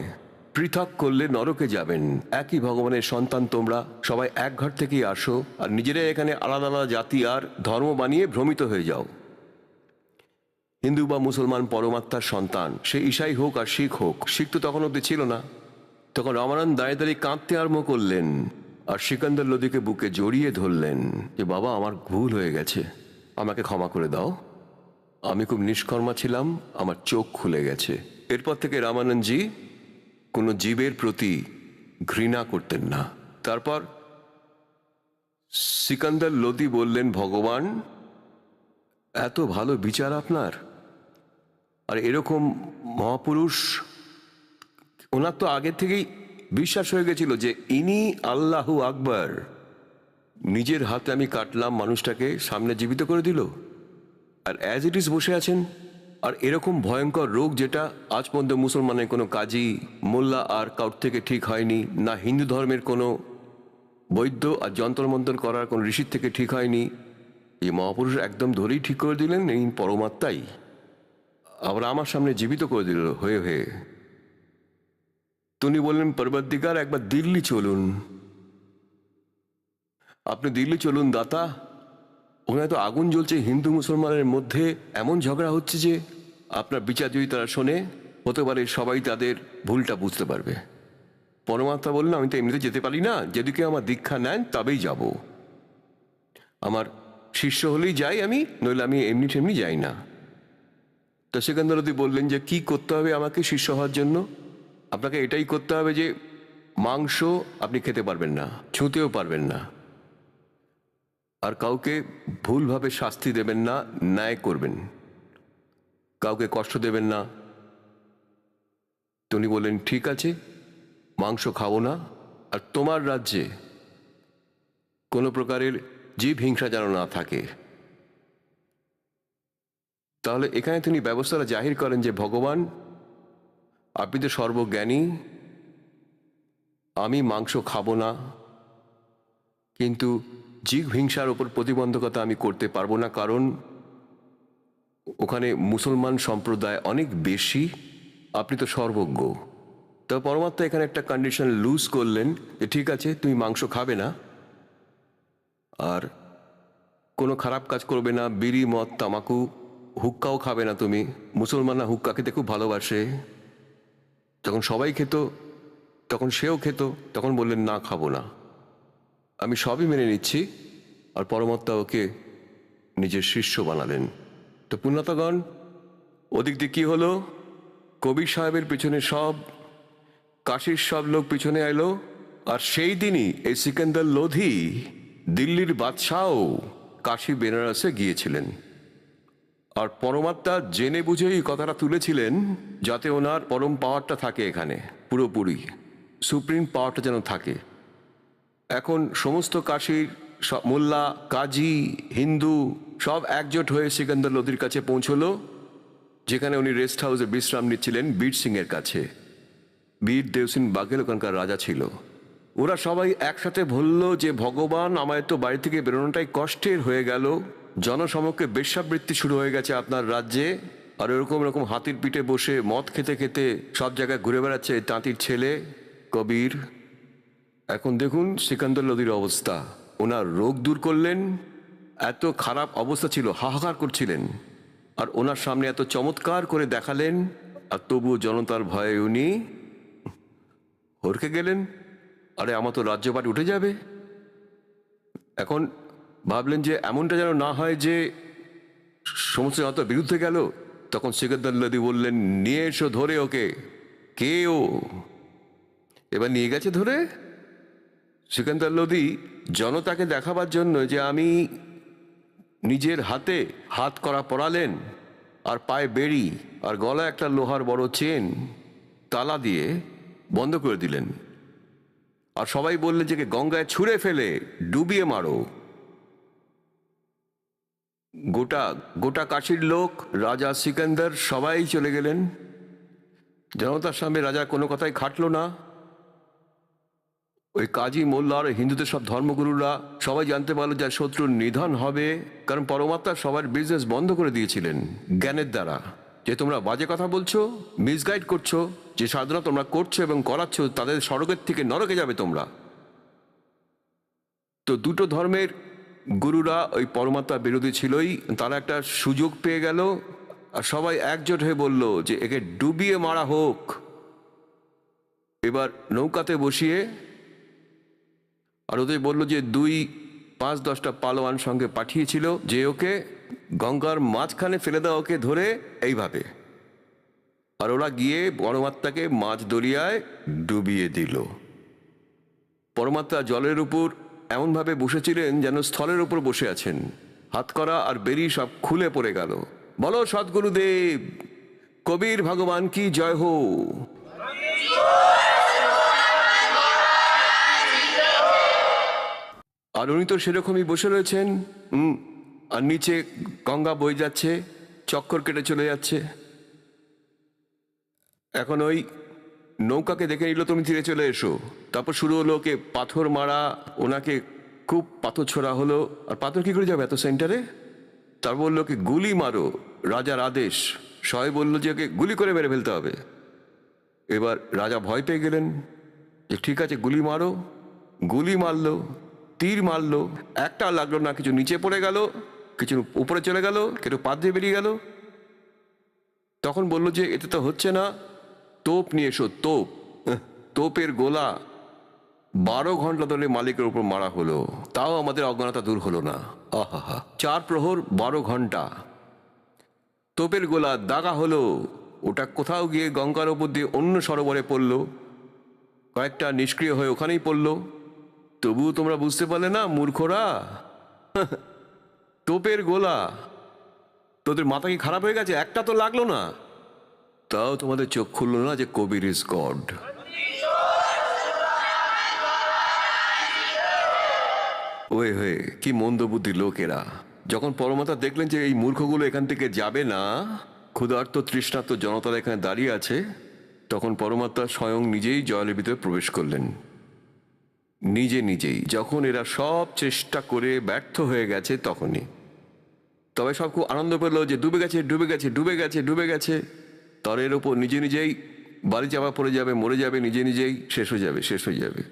পৃথক করলে নরকে যাবেন। একই ভগবানের সন্তান তোমরা, সবাই এক ঘর থেকেই আসো, আর নিজেরাই এখানে আলাদা আলাদা জাতি আর ধর্ম বানিয়ে ভ্রমিত হয়ে যাও। হিন্দু বা মুসলমান পরমাত্মার সন্তান, সে ঈশাই হোক আর শিখ হোক। শিখ তো তখন অব্দি ছিল না। তখন রামানন্দ দাঁড়িয়ে দাঁড়িয়ে কাঁদতে আরম্ভ করলেন, আর সিকান্দার লোধিকে বুকে জড়িয়ে ধরলেন যে বাবা, আমার ভুল হয়ে গেছে, আমাকে ক্ষমা করে দাও, আমি খুব নিষ্কর্মা ছিলাম, আমার চোখ খুলে গেছে। এরপর থেকে রামানন্দজি কোনো জীবের প্রতি ঘৃণা করতেন না। তারপর সিকান্দার লোধি বললেন, ভগবান, এত ভালো বিচার আপনার, আর এরকম মহাপুরুষ, ওনার তো আগে থেকেই বিশ্বাস হয়ে গেছিল যে ইনি আল্লাহু আকবর। নিজের হাতে আমি কাটলাম, মানুষটাকে সামনে জীবিত করে দিল, আর অ্যাজ ইট ইজ বসে আছেন। আর এরকম ভয়ঙ্কর রোগ যেটা আজ পর্যন্ত মুসলমানের কোনো কাজী মোল্লা আর কাউর থেকে ঠিক হয়নি, না হিন্দু ধর্মের কোনো বৈদ্য আর যন্ত্রমন্ত্র করার কোনো ঋষির থেকে ঠিক হয়নি, এই মহাপুরুষ একদম ধরেই ঠিক করে দিলেন এই পরমাত্মাই আবার আমার সামনে জীবিত করে দিল হয়ে হয়ে। তিনি বললেন, পর্বতদিগার, একবার দিল্লি চলুন, আপনি দিল্লি চলুন দাতা, ওখানে তো আগুন জ্বলছে, হিন্দু মুসলমানের মধ্যে এমন ঝগড়া হচ্ছে যে আপনার বিচার যদি তারা শোনে, হতে পারে সবাই তাদের ভুলটা বুঝতে পারবে। পরমাত্মা বললেন, আমি তো এমনিতে যেতে পারি না, যদি কেউ আমার দীক্ষা নেন তবেই যাব। আমার শিষ্য হলেই যাই আমি, নইলে আমি এমনি টেমনি যাই না। তো সিকান্দার লোধি বললেন যে কি করতে হবে আমাকে শিষ্য হওয়ার জন্য? আপনাকে এটাই করতে হবে যে মাংস আপনি খেতে পারবেন না, ছুঁতেও পারবেন না, আর কাউকে ভুলভাবে শাস্তি দেবেন না, ন্যায় করবেন, কাউকে কষ্ট দেবেন না। তো উনি বললেন, ঠিক আছে, মাংস খাবো না, আর তোমার রাজ্যে কোনো প্রকারের জীব হিংসা যেন না থাকে। তাহলে এখানে তিনি ব্যবস্থাটা জাহির করেন যে ভগবান, আপনি তো সর্বজ্ঞানী, আমি মাংস খাবো না, কিন্তু জীব হিংসার ওপর প্রতিবন্ধকতা আমি করতে পারবো না, কারণ ওখানে মুসলমান সম্প্রদায় অনেক বেশি, আপনি তো সর্বজ্ঞ। তো পরমাত্মা এখানে একটা কন্ডিশন লুজ করলেন যে ঠিক আছে, তুমি মাংস খাবে না, আর কোনো খারাপ কাজ করবে না, বিড়ি মদ তামাকু হুক্কাও খাবে না তুমি। মুসলমানরা হুক্কা খেতে খুব ভালোবাসে, যখন সবাই খেত তখন সেও খেত, তখন বললেন না, খাবো না, আমি সবই মেনে নিচ্ছি। আর পরমাত্মা ওকে নিজের শিষ্য বানালেন। তো পুণ্যতগণ, ওদিক দিয়ে কি হলো? কবির সাহেবের পিছনে সব কাশির সব লোক পিছনে এলো, আর সেই দিনই এই সিকান্দার লোধি দিল্লির বাদশাও কাশী বেনারসে গিয়েছিলেন। আর পরমাত্মা জেনে বুঝেই কথাটা তুলেছিলেন যাতে ওনার পরম পাওয়ারটা থাকে এখানে, পুরোপুরি সুপ্রিম পাওয়ারটা যেন থাকে। এখন সমস্ত কাশীর মোল্লা, কাজী, হিন্দু সব একজোট হয়ে সিকান্দার লোধির কাছে পৌঁছলো, যেখানে উনি রেস্ট হাউসে বিশ্রাম নিচ্ছিলেন বীর সিংয়ের কাছে। বীর দেবসিং বাঘেল ওখানকার রাজা ছিল। ওরা সবাই একসাথে বলল যে ভগবান, আমায় তো বাড়ি থেকে বেরোনোটাই কষ্টের হয়ে গেল, জনসমক্ষে বেশ্যাবৃত্তি শুরু হয়ে গেছে আপনার রাজ্যে, আর এরকম এরকম হাতির পিঠে বসে মদ খেতে খেতে সব জায়গায় ঘুরে বেড়াচ্ছে তাঁতির ছেলে কবির। এখন দেখুন সিকান্দার লোধির অবস্থা, ওনার রোগ দূর করলেন, এত খারাপ অবস্থা ছিল, হাহাকার করছিলেন, আর ওনার সামনে এত চমৎকার করে দেখালেন, আর তবুও জনতার ভয়ে উনি হরকে গেলেন। আরে আমার তো রাজ্যপাট উঠে যাবে। এখন ভাবলেন যে এমনটা যেন না হয় যে সমস্ত জনতার বিরুদ্ধে গেল। তখন সিকান্দার লোধি বললেন, নিয়ে এসো ধরে ওকে। কে ও? এবার নিয়ে গেছে ধরে। সিকান্দার লোধি জনতাকে দেখাবার জন্য যে আমি নিজের হাতে হাত করা পরালেন, আর পায়ে বেড়ি, আর গলায় একটা লোহার বড় চেন তালা দিয়ে বন্ধ করে দিলেন। আর সবাই বললেন যে গঙ্গায় ছুঁড়ে ফেলে ডুবিয়ে মারো। গোটা গোটা কাশীর লোক, রাজা সিকান্দার সবাই চলে গেলেন। জনতার সামনে রাজা কোনো কথাই খাটল না। ওই কাজী, মোল্লা আর হিন্দুদের সব ধর্মগুরুরা সবাই জানতে পারলো যে শত্রুর নিধন হবে, কারণ পরমাত্মা সবার বিজনেস বন্ধ করে দিয়েছিলেন জ্ঞানের দ্বারা, যে তোমরা বাজে কথা বলছো, মিসগাইড করছো, যে সাধনা তোমরা করছো এবং করাচ্ছ তাদের স্বর্গের থেকে নরকে যাবে তোমরা। তো দুটো ধর্মের গুরুরা ওই পরমাত্মা বিরোধী ছিলই, তারা একটা সুযোগ পেয়ে গেল, আর সবাই একজোট হয়ে বলল যে একে ডুবিয়ে মারা হোক। এবার নৌকাতে বসিয়ে, আর ওদের বললো যে 2-5-10টা পালোয়ান সঙ্গে পাঠিয়েছিল যে ওকে গঙ্গার মাঝখানে ফেলে দাও, ওকে ধরে এইভাবে। আর ওরা গিয়ে পরমাত্মাকে মাঝ দরিয়ায় ডুবিয়ে দিল। পরমাত্মা জলের উপর এমনভাবে বসেছিলেন যেন স্থলের উপর বসে আছেন, হাতকড়া আর বেরি সব খুলে পড়ে গেল। বলো সদ্গুরুদেব, কবির ভগবান কি জয় হো। আর উনি তো সেরকমই বসে রয়েছেন, আর নিচে গঙ্গা বয়ে যাচ্ছে, চক্কর কেটে চলে যাচ্ছে। এখন ওই নৌকাকে দেখে নিল, তুমি তীরে চলে এসো। তারপর শুরু হলো ওকে পাথর মারা, ওনাকে খুব পাথর ছোড়া হলো। আর পাথর কি করে যাবে এত সেন্টারে? তারপর বললো ওকে গুলি মারো, রাজার আদেশ। সবাই বললো যে ওকে গুলি করে মেরে ফেলতে হবে। এবার রাজা ভয় পেয়ে গেলেন যে ঠিক আছে গুলি মারো। গুলি মারলো, তীর মারলো, একটা লাগলো না, কিছু নিচে পড়ে গেল, কিছু উপরে চলে গেল, কিছু পাত দিয়ে বেরিয়ে গেল। তখন বলল যে এতে তো হচ্ছে না, তোপ নিয়ে এসো, তোপ। তোপের গোলা 12 ঘন্টা ধরে মালিকের উপর মারা হলো, তাও আমাদের অজ্ঞানতা দূর হলো না। আহা, 4 প্রহর 12 ঘন্টা তোপের গোলা দাগা হলো। ওটা কোথাও গিয়ে গঙ্গার ওপর দিয়ে অন্য সরোবরে পড়লো, কয়েকটা নিষ্ক্রিয় হয়ে ওখানেই পড়লো। তবুও তোমরা বুঝতে পারলে না মূর্খরা? তোপের গোলা, তোদের মাথা কি খারাপ হয়ে গেছে? একটা তো লাগলো না, তাও তোমাদের চোখ খুললো না যে কবির ইজ গড। ওয়ে হয়ে কি মন্দবুদ্ধি লোকেরা। যখন পরমাত্মা দেখলেন যে এই মূর্খগুলো এখান থেকে যাবে না, ক্ষুধার্ত তৃষ্ণার্ত জনতারা এখানে দাঁড়িয়ে আছে, তখন পরমাত্মা স্বয়ং নিজেই জলের ভিতরে প্রবেশ করলেন, নিজেই। যখন এরা সব চেষ্টা করে ব্যর্থ হয়ে গেছে তখনই। তবে সব খুব আনন্দ পেল যে ডুবে গেছে। তরের ওপর নিজেই বাড়ি চাপা পড়ে যাবে, মরে যাবে, নিজেই শেষ হয়ে যাবে।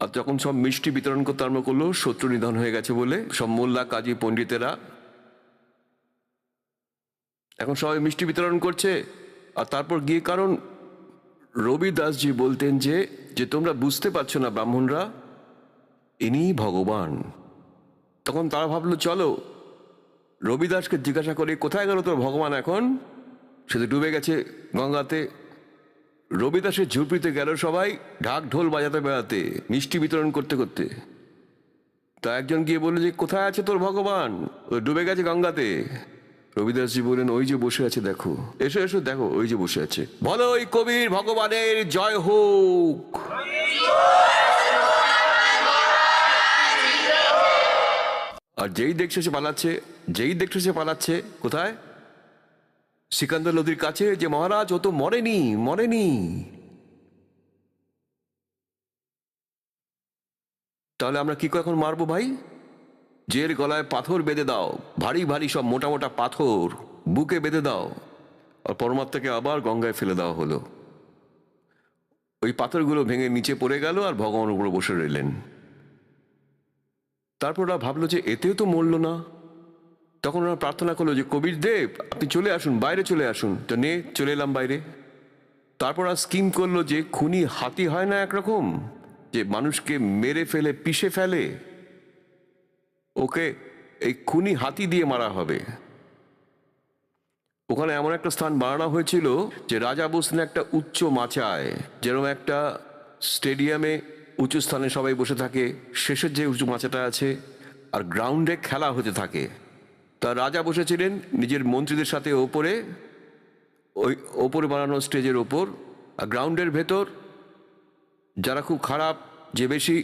আর যখন সব মিষ্টি বিতরণ করতে আরম্ভ করলো, শত্রু নিধন হয়ে গেছে বলে, সব মোল্লা কাজী পণ্ডিতেরা এখন সবাই মিষ্টি বিতরণ করছে। আর তারপর গিয়ে, কারণ রবিদাসজি বলতেন যে তোমরা বুঝতে পারছো না ব্রাহ্মণরা, ইনি ভগবান। তখন তারা ভাবলো চলো রবিদাসকে জিজ্ঞাসা করে, কোথায় গেল তোর ভগবান এখন? সে তো ডুবে গেছে গঙ্গাতে। রবিদাসের ঝুপড়িতে গেল সবাই ঢাক ঢোল বাজাতে মিষ্টি বিতরণ করতে। তা একজন গিয়ে বললো যে কোথায় আছে তোর ভগবান? ও ডুবে গেছে গঙ্গাতে। রবিদাসজি বললেন, ওই যে বসে আছে দেখো, এসো দেখো, ওই যে বসে আছে। বলো ওই কবির ভগবানের জয় হোক। আর যেই দেখছো সে পালাচ্ছে কোথায়? সিকান্দর নদীর কাছে, যে মহারাজ ও তো মরেনি। তাহলে আমরা কি করে এখন মারবো ভাই? জের গলায় পাথর বেঁধে দাও, ভারী সব মোটা পাথর বুকে বেঁধে দাও। আর পরমাত্মাকে আবার গঙ্গায় ফেলে দেওয়া হলো। ওই পাথরগুলো ভেঙে নিচে পড়ে গেল আর ভগবান উপরে বসে রইলেন। তারপর ওরা ভাবলো যে এতেও তো মরল না। তখন ওরা প্রার্থনা করলো যে কবির দেব আপনি চলে আসুন, বাইরে চলে আসুন। তো চলে এলাম বাইরে। তারপর আর স্কিম করলো যে খুনি হাতি হয় না একরকম, যে মানুষকে মেরে ফেলে পিষে ফেলে, ওকে এই খুনি হাতি দিয়ে মারা হবে। ওখানে এমন একটা স্থান বানানো হয়েছিল যে রাজা বসলেন একটা উচ্চ মাচায়, যেরকম একটা স্টেডিয়ামে উঁচু স্থানে সবাই বসে থাকে, শেষের যে উঁচু মাচাটা আছে, আর গ্রাউন্ডে খেলা হতে থাকে। তা রাজা বসেছিলেন নিজের মন্ত্রীদের সাথে ওপরে বানানো স্টেজের ওপর। আর গ্রাউন্ডের ভেতর যারা খুব খারাপ, যে বেশি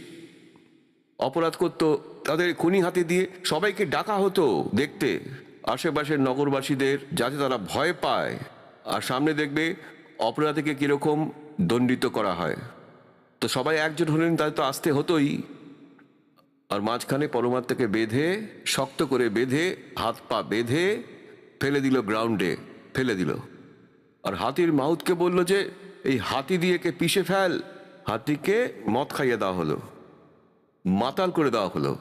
অপরাধ করতো, তাদের খুনি হাতি দিয়ে সবাইকে ডাকা হতো দেখতে, আশেপাশের নগরবাসীদের, যাতে তারা ভয় পায় আর সামনে দেখবে অপরাধীকে কিরকম দণ্ডিত করা হয়। তো সবাই একজন হলেন, তাই তো আসতে হতোই। আর মাঝখানে পরমাত্মাকে বেঁধে, শক্ত করে বেঁধে, হাত পা বেঁধে ফেলে দিল, গ্রাউন্ডে ফেলে দিল। আর হাতির মাহুতকে বলল যে এই হাতি দিয়ে কে পিষে ফেল। হাতিকে মদ খাইয়ে দেওয়া হলো, মাতাল করে দেওয়া হলো।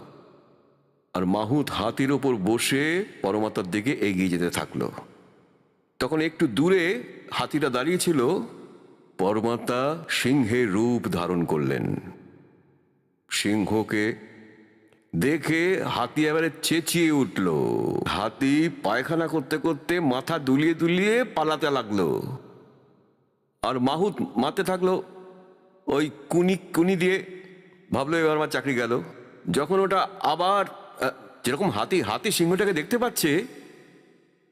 আর মাহুত হাতির ওপর বসে পরমাত্মার দিকে এগিয়ে যেতে থাকলো। তখন একটু দূরে হাতিটা দাঁড়িয়েছিল, পরমাত্মা সিংহের রূপ ধারণ করলেন। সিংহকে দেখে হাতি এবারে চেঁচিয়ে উঠল। হাতি পায়খানা করতে করতে মাথা দুলিয়ে পালাতে লাগলো। আর মাহুত মারতে থাকলো ওই কুনি দিয়ে। ভাবলো এবার আমার চাকরি গেল। যখন ওটা আবার যেরকম হাতি সিংহটাকে দেখতে পাচ্ছে,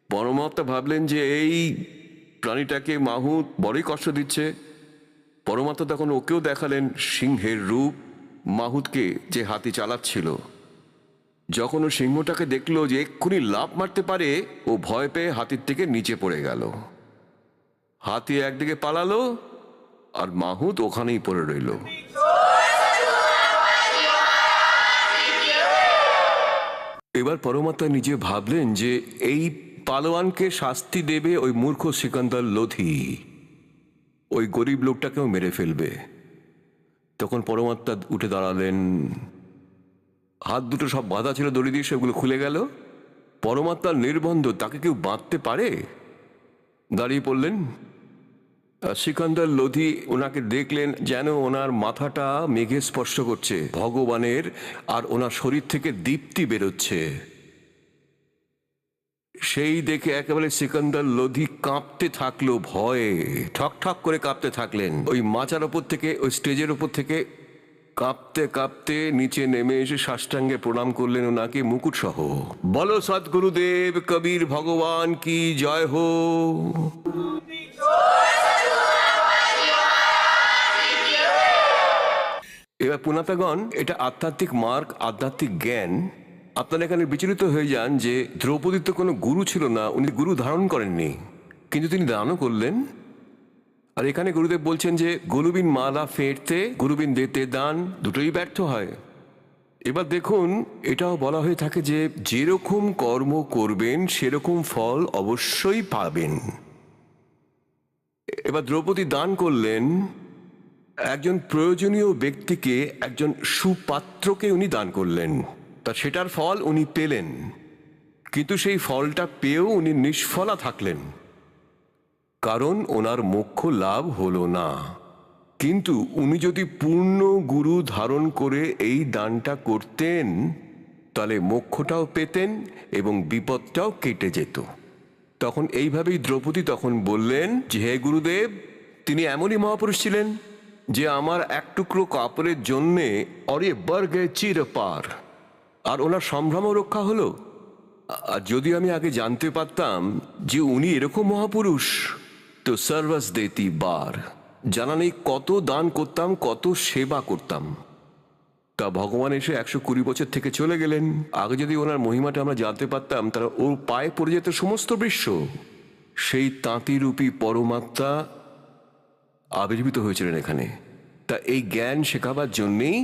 পরমাত্মা ভাবলেন যে এই প্রাণীটাকে মাহুত বড়ই কষ্ট দিচ্ছে। পরমাত্মা তখন ওকেও দেখালেন সিংহের রূপ, মাহুতকে যে হাতি চালাচ্ছিল। যখন ও সিংহটাকে দেখলো যে এক্ষুনি লাফ মারতে পারে, ও ভয় পেয়ে হাতির থেকে নিচে পড়ে গেল। হাতি একদিকে পালালো আর মাহুত ওখানেই পড়ে রইল। এবার পরমাত্মা নিজে ভাবলেন যে এই পালোয়ানকে শাস্তি দেবে ওই মূর্খ সিকান্দার লোধি, ওই গরিব লোকটাকেও মেরে ফেলবে। তখন পরমাত্মা উঠে দাঁড়ালেন, হাত দুটো সব বাঁধা ছিল দড়ি দিয়ে, সেগুলো খুলে গেল। পরমাত্মার নির্বন্ধ, তাকে কেউ বাঁধতে পারে? দাঁড়িয়ে পড়লেন। সিকান্দার লোধি ওনাকে দেখলেন যেন ওনার মাথাটা মেঘে স্পর্শ করছে ভগবানের, আর ওনার শরীর থেকে দীপ্তি বেরোচ্ছে। সেই দেখে একেবারে সিকান্দার লোধি কাঁপতে থাকলো ভয়ে, ঠক ঠক করে কাঁপতে থাকলেন। ওই মাচার ওপর থেকে, ওই স্টেজের ওপর থেকে কাঁপতে কাঁপতে নিচে নেমে এসে সাষ্টাঙ্গে প্রণাম করলেন ওনাকে মুকুট সহ। বলো সদ্গুরুদেব কবির ভগবান কি জয় হো। এবার পুনাতাগণ, এটা আধ্যাত্মিক মার্গ, আধ্যাত্মিক জ্ঞান। আপনারা এখানে বিচলিত হয়ে যান যে দ্রৌপদীর তো কোনো গুরু ছিল না, উনি গুরু ধারণ করেননি, কিন্তু তিনি দানও করলেন। আর এখানে গুরুদেব বলছেন যে গুরুবিন মালা ফেরতে গুরুবিন দেতে দান, দুটোই ব্যর্থ হয়। এবার দেখুন, এটাও বলা হয়ে থাকে যে যেরকম কর্ম করবেন সেরকম ফল অবশ্যই পাবেন। এবার দ্রৌপদী দান করলেন একজন প্রয়োজনীয় ব্যক্তিকে, একজন সুপাত্রকে উনি দান করলেন, তা সেটার ফল উনি পেলেন। কিন্তু সেই ফলটা পেয়েও উনি নিষ্ফলা থাকলেন, কারণ ওনার মোক্ষ লাভ হলো না। কিন্তু উনি যদি পূর্ণ গুরু ধারণ করে এই দানটা করতেন, তাহলে মোক্ষটাও পেতেন এবং বিপদটাও কেটে যেত। তখন এইভাবেই দ্রৌপদী তখন বললেন যে হে গুরুদেব, তিনি এমনই মহাপুরুষ ছিলেন যে আমার এক টুকরো কাপড়ের জন্যে অরে বর্গে চির পার, আর ওনার সম্ভ্রমও রক্ষা হলো। আর যদি আমি আগে জানতে পারতাম যে উনি এরকম মহাপুরুষ, তো সার্ভাস দেতি বার, জানা নেই কত দান করতাম, কত সেবা করতাম। তা ভগবান এসে 120 বছর থেকে চলে গেলেন। আগে যদি ওনার মহিমাটা আমরা জানতে পারতাম, তারা ওর পায়ে পড়ে যেত সমস্ত বিশ্ব। সেই তাঁতিরূপী পরমাত্মা আবির্ভূত হয়েছিলেন এখানে। তা এই জ্ঞান শেখাবার জন্যেই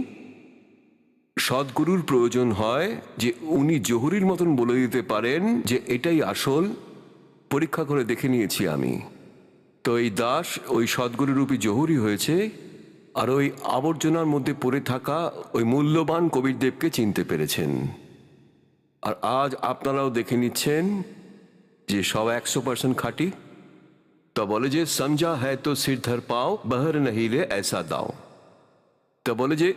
সদ্গুরুর প্রয়োজন হয়, যে উনি জহুরির মতন বলে দিতে পারেন যে এটাই আসল, পরীক্ষা করে দেখে নিয়েছি আমি। তো এই দাস ওই সদ্গুরুরূপী জহুরি হয়েছে, আর ওই আবর্জনার মধ্যে পড়ে থাকা ওই মূল্যবান কবিরদেবকে চিনতে পেরেছেন। আর আজ আপনারাও দেখে নিচ্ছেন যে সব 100% খাঁটি। তা বলে যে সমঝা হ্যায় তো সিরধর পাও, বহর নহিলে ऐसा দাও। তা বলে যে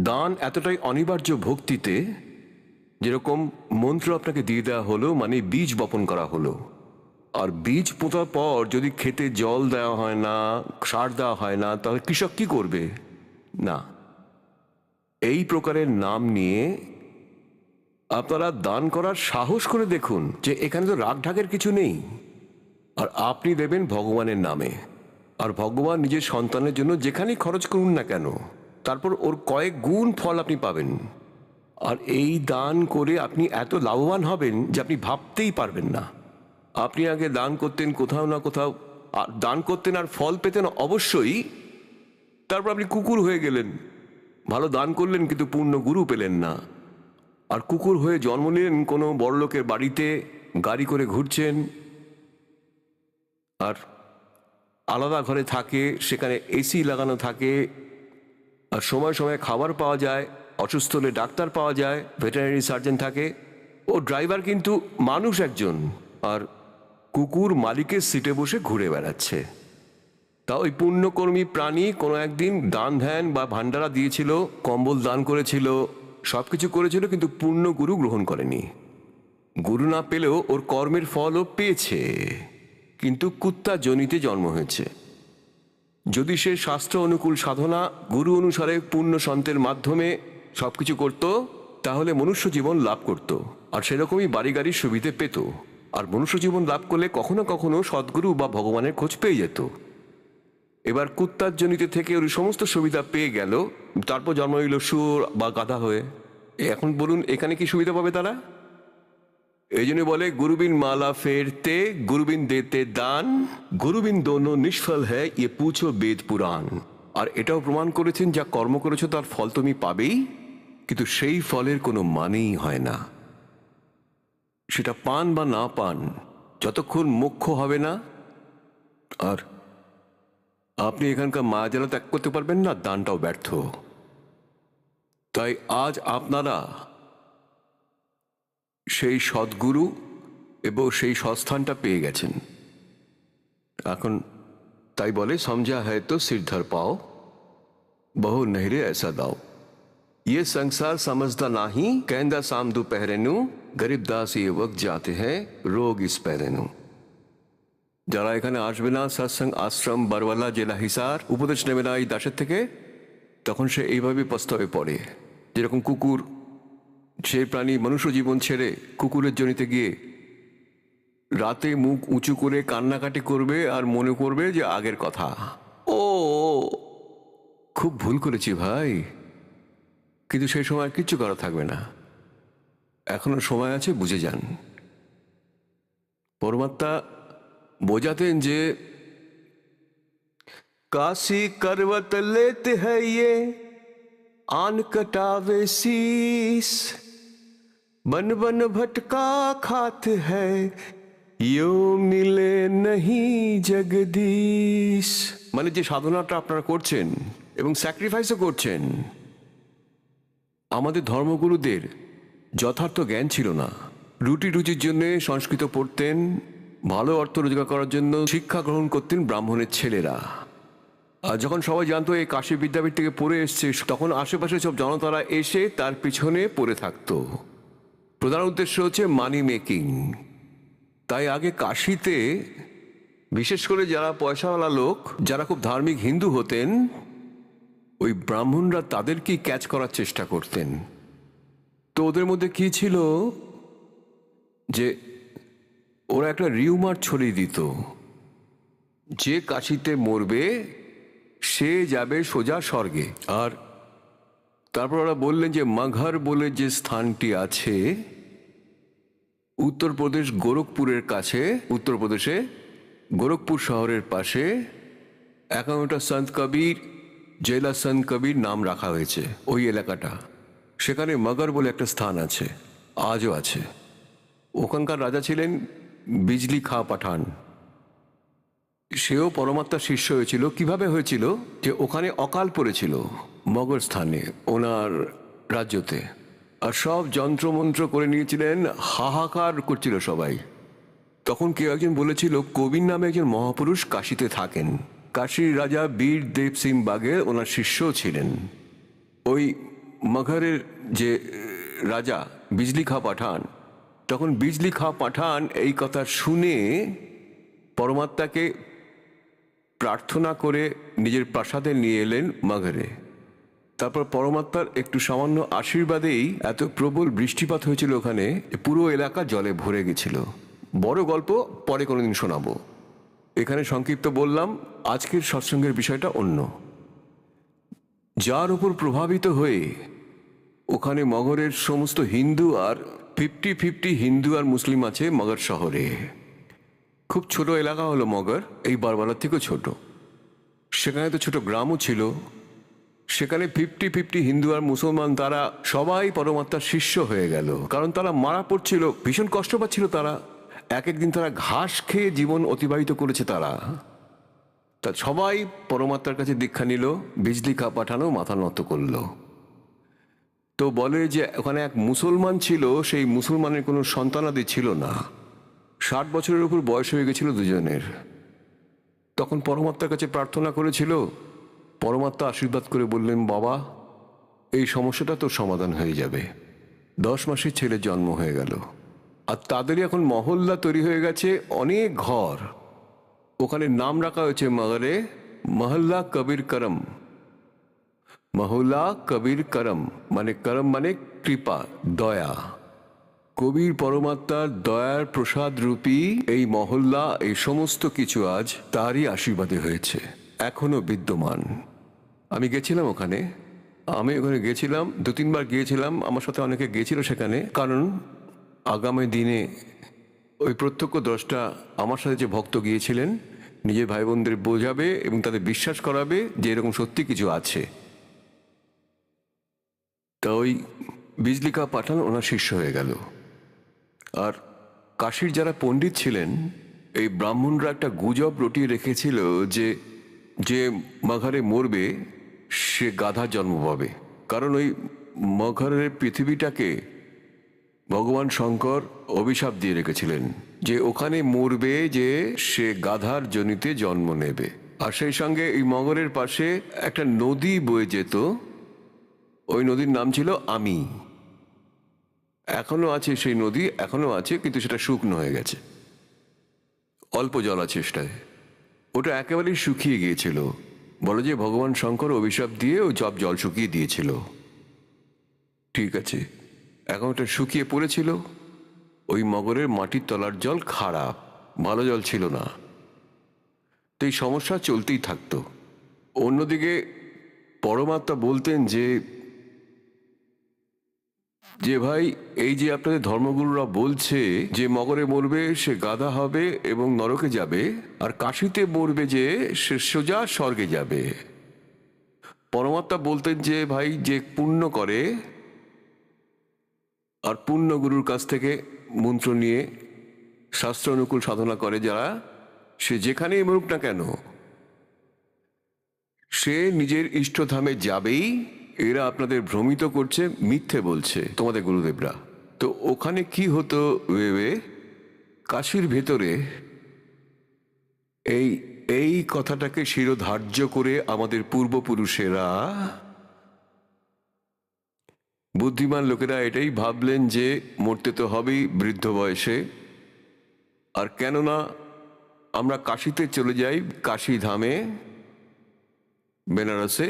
দান এতটাই অনিবার্য ভক্তিতে, যেরকম মন্ত্র আপনাকে দিয়ে দেওয়া হলো, মানে বীজ বপন করা হলো। আর বীজ পোঁতার পর যদি খেতে জল দেওয়া হয় না, সার দেওয়া হয় না, তাহলে কৃষক কি করবে? না। এই প্রকারের নাম নিয়ে আপনারা দান করার সাহস করে দেখুন যে এখানে তো রাগ ঢাকের কিছু নেই। আর আপনি দেবেন ভগবানের নামে, আর ভগবান নিজের সন্তানের জন্য যেখানেই খরচ করুন না কেন, তারপর ওর কয়েক গুণ ফল আপনি পাবেন। আর এই দান করে আপনি এত লাভবান হবেন যে আপনি ভাবতেই পারবেন না। আপনি আগে দান করতেন কোথাও না কোথাও, দান করতেন আর ফল পেতেন অবশ্যই, তারপর আপনি কুকুর হয়ে গেলেন। ভালো দান করলেন কিন্তু পূর্ণ গুরু পেলেন না। আর কুকুর হয়ে জন্ম নিলেন কোনো বড়লোকের বাড়িতে, গাড়ি করে ঘুরছেন, আর আলাদা ঘরে থাকে, সেখানে এসি লাগানো থাকে, আর সময় সময় খাবার পাওয়া যায়, অসুস্থ হলে ডাক্তার পাওয়া যায়, ভেটেরিনারি সার্জন থাকে। ও ড্রাইভার কিন্তু মানুষ একজন, আর কুকুর মালিকের সিটে বসে ঘুরে বেড়াচ্ছে। তা ওই পুণ্যকর্মী প্রাণী কোনো একদিন দান ধ্যান বা ভান্ডারা দিয়েছিল, কম্বল দান করেছিল, সব কিছু করেছিল, কিন্তু পূর্ণ গুরু গ্রহণ করেনি। গুরু না পেলেও ওর কর্মের ফলও পেয়েছে, কিন্তু কুত্তা জনিতে জন্ম হয়েছে। যদি সে শাস্ত্র অনুকূল সাধনা গুরু অনুসারে পূর্ণ সন্তের মাধ্যমে সবকিছু করত, তাহলে মনুষ্য জীবন লাভ করত, আর সেরকমই বাড়ি গাড়ির সুবিধে পেত। আর মনুষ্য জীবন লাভ করলে কখনো কখনো সদ্গুরু বা ভগবানের খোঁজ পেয়ে যেত। এবার কুত্তার জনিতে থেকে ওর সমস্ত সুবিধা পেয়ে গেল, তারপর জন্ম হইল শুয়োর বা গাধা হয়ে। এখন বলুন এখানে কি সুবিধা পাবে তারা? এই জন্য বলে গুরুবিন মালা ফেরতে গুরুবিন দেতে দান, গুরুবিন দোনো নিষ্ফল হ্যায় ইয়ে পুছো বেদ পুরাণ। আর এটাও প্রমাণ করেছেন যা কর্ম করেছো তার ফল তুমি পাবেই, কিন্তু সেই ফলের কোনো মানেই হয় না। সেটা পান বা না পান, যতক্ষণ মোক্ষ হবে না, আর আপনি এখানকার মায়াজালা ত্যাগ করতে পারবেন না, দানটাও ব্যর্থ। তো তাই আজ আপনারা সেই সদ্গুরু এবং সেই সৎস্থানটা পেয়ে গেছেন। এখন তাই বলে সমঝা হ্যায় তো সিরধর পাও, বহু নহরে ऐसा দাও। ये संसार समझता नाही, कहंदा साम दोपहरेनु, गरीबदास ये वक्त जाते हैं रोग इस पैरेनु। যারা এখানে আসবে না সৎসঙ্গ আশ্রম বারওয়ালা জেলা হিসার উপদেশ নেবে না এই দাসের থেকে, তখন সে এইভাবে পস্তাবে পড়ে। যেরকম কুকুর, সেই প্রাণী মনুষ্য জীবন ছেড়ে কুকুরের জনিতে গিয়ে রাতে মুখ উঁচু করে কান্নাকাটি করবে আর মনে করবে যে আগের কথা, ও খুব ভুল করেছি ভাই। কিন্তু সেই সময় আর কিচ্ছু করা থাকবে না। এখনো সময় আছে, বুঝে যান। পরমাত্মা বোঝাতেন যে काशी करवत लेते हैं ये आन कटावे शीस, बन बन भटका खाते हैं यो मिले नहीं जगदीश। মানে যে সাধনাটা আপনারা করছেন এবং স্যাক্রিফাইসও করছেন, আমাদের ধর্মগুরুদের যথার্থ জ্ঞান ছিল না। রুটি রুচির জন্য সংস্কৃত পড়তেন, ভালো অর্থ রোজগার করার জন্য শিক্ষা গ্রহণ করতেন ব্রাহ্মণের ছেলেরা। আর যখন সবাই জানতো এই কাশী বিদ্যাপীঠ থেকে পড়ে এসছে, তখন আশেপাশে সব জনতারা এসে তার পিছনে পড়ে থাকতো। প্রধান উদ্দেশ্য হচ্ছে মানি মেকিং। তাই আগে কাশীতে বিশেষ করে যারা পয়সাওয়ালা লোক, যারা খুব ধার্মিক হিন্দু হতেন, ওই ব্রাহ্মণরা তাদেরকেই ক্যাচ করার চেষ্টা করতেন। তো ওদের মধ্যে কি ছিল যে ওরা একটা রিউমার ছড়িয়ে দিত, যে কাশীতে মরবে সে যাবে সোজা স্বর্গে। আর তারপর ওরা বললেন যে মগহর বলে যে স্থানটি আছে উত্তরপ্রদেশ গোরখপুরের কাছে, উত্তরপ্রদেশে গোরখপুর শহরের পাশে, এখন ওটা সন্ত কবির, জেলা সন্ত কবির নাম রাখা হয়েছে ওই এলাকাটা। সেখানে মগহর বলে একটা স্থান আছে, আজও আছে। ওখানকার রাজা ছিলেন বিজলি খাঁ পাঠান। সেও পরমাত্মার শিষ্য হয়েছিল। কিভাবে হয়েছিল? যে ওখানে অকাল পড়েছিল মগহর স্থানে, ওনার রাজ্যতে, আর সব যন্ত্রমন্ত্র করে নিয়েছিলেন, হাহাকার করছিল সবাই। তখন কেউ একজন বলেছিল কবির নামে একজন মহাপুরুষ কাশীতে থাকেন। কাশীর রাজা বীর দেব সিং বাঘেল ওনার শিষ্যও ছিলেন। ওই মগহরের যে রাজা বিজলি খাঁ পাঠান, তখন বিজলি খাঁ পাঠান এই কথা শুনে পরমাত্মাকে প্রার্থনা করে নিজের প্রাসাদে নিয়ে এলেন মগহরে। তারপর পরমাত্মার একটু সামান্য আশীর্বাদেই এত প্রবল বৃষ্টিপাত হয়েছিল ওখানে, পুরো এলাকা জলে ভরে গেছিল। বড় গল্প, পরে কোনোদিন শোনাবো। এখানে সংক্ষিপ্ত বললাম, আজকের সৎসঙ্গের বিষয়টা অন্য। যার উপর প্রভাবিত হয়ে ওখানে মগহরের সমস্ত হিন্দু, আর 50-50 হিন্দু আর মুসলিম আছে মগহর শহরে। খুব ছোট এলাকা হলো মগহর, এই বারবালার থেকেও ছোট। সেখানে তো ছোট গ্রামও ছিল। সেখানে 50-50 হিন্দু আর মুসলমান, তারা সবাই পরমাত্মার শিষ্য হয়ে গেল। কারণ তারা মারা পড়ছিল, ভীষণ কষ্ট পাচ্ছিল তারা। এক একদিন তারা ঘাস খেয়ে জীবন অতিবাহিত করেছে তারা। তা সবাই পরমাত্মার কাছে দীক্ষা নিল। বিজলি খাঁ পাঠানো মাথা নত করলো। তো বলে যে ওখানে এক মুসলমান ছিল, সেই মুসলমানের কোনো সন্তানাদি ছিল না। 60 বছরের উপর বয়স হয়ে গেছিল দুজনের। তখন পরমাত্মার কাছে প্রার্থনা করেছিল। পরমাত্মা আশীর্বাদ করে বললেন, বাবা এই সমস্যাটা তো সমাধান হয়ে যাবে। 10 মাসের ছেলের জন্ম হয়ে গেল। আর তাদেরই এখন মহল্লা তৈরি হয়ে গেছে, অনেক ঘর। ওখানে নাম রাখা হয়েছে মগহরে মহল্লা কবির করম। মহল্লা কবির করম মানে করম মানে কৃপা, দয়া। কবির পরমাত্মার দয়ার প্রসাদ রূপী এই মহল্লা, এই সমস্ত কিছু আজ তারই আশীর্বাদে হয়েছে, এখনো বিদ্যমান। আমি গেছিলাম ওখানে, গেছিলাম 2-3 বার গিয়েছিলাম। আমার সাথে অনেকে গিয়েছিল সেখানে, কারণ আগামী দিনে ওই প্রত্যক্ষ দ্রষ্টা আমার সাথে যে ভক্ত গিয়েছিলেন, নিজের ভাই বোনদের বোঝাবে এবং তাদের বিশ্বাস করাবে যে এরকম সত্যি কিছু আছে। তা ওই বিজলি খাঁ পাঠান ওনার শিষ্য হয়ে গেল। আর কাশীর যারা পণ্ডিত ছিলেন, এই ব্রাহ্মণরা একটা গুজব রটিয়ে রেখেছিল যে যে মগহরে মরবে সে গাধার জন্ম পাবে। কারণ ওই মগহরের পৃথিবীটাকে ভগবান শঙ্কর অভিশাপ দিয়ে রেখেছিলেন যে ওখানে মরবে যে সে গাধার জনিতে জন্ম নেবে। আর সেই সঙ্গে এই মগরের পাশে একটা নদী বয়ে যেত, ওই নদীর নাম ছিল আমি। এখনো আছে সেই নদী, এখনো আছে, কিন্তু সেটা শুকনো হয়ে গেছে, অল্প জল আছে সেটায়। ওটা একেবারেই শুকিয়ে গিয়েছিল। বলে যে ভগবান শঙ্কর অভিশাপ দিয়ে ওই সব জল শুকিয়ে দিয়েছিল। ঠিক আছে, এখন ওটা শুকিয়ে পড়েছিল। ওই মগরের মাটির তলার জল খারাপ, ভালো জল ছিল না। তো এই সমস্যা চলতেই থাকতো। অন্যদিকে পরমাত্মা বলতেন যে যে ভাই, এই যে আপনাদের ধর্মগুরুরা বলছে যে মগরে মরবে সে গাধা হবে এবং নরকে যাবে, আর কাশিতে মরবে যে সে সোজা স্বর্গে যাবে। পরমাত্মা বলতেন যে ভাই, যে পুণ্য করে আর পুণ্য গুরুর কাছ থেকে মন্ত্র নিয়ে শাস্ত্র অনুকূল সাধনা করে যারা, সে যেখানেই মরুক না কেন সে নিজের ইষ্টধামে যাবেই। এরা আপনাদের ভ্রমিত করছে, মিথ্যে বলছে তোমাদের গুরুদেবরা। তো ওখানে কি হতো ভেবে, কাশীর ভেতরে এই এই কথাটাকে শিরোধার্য করে আমাদের পূর্বপুরুষেরা, বুদ্ধিমান লোকেরা এটাই ভাবলেন যে মরতে তো হবেই বৃদ্ধ বয়সে। আর কেননা আমরা কাশীতে চলে যাই, কাশী ধামে, বেনারসে,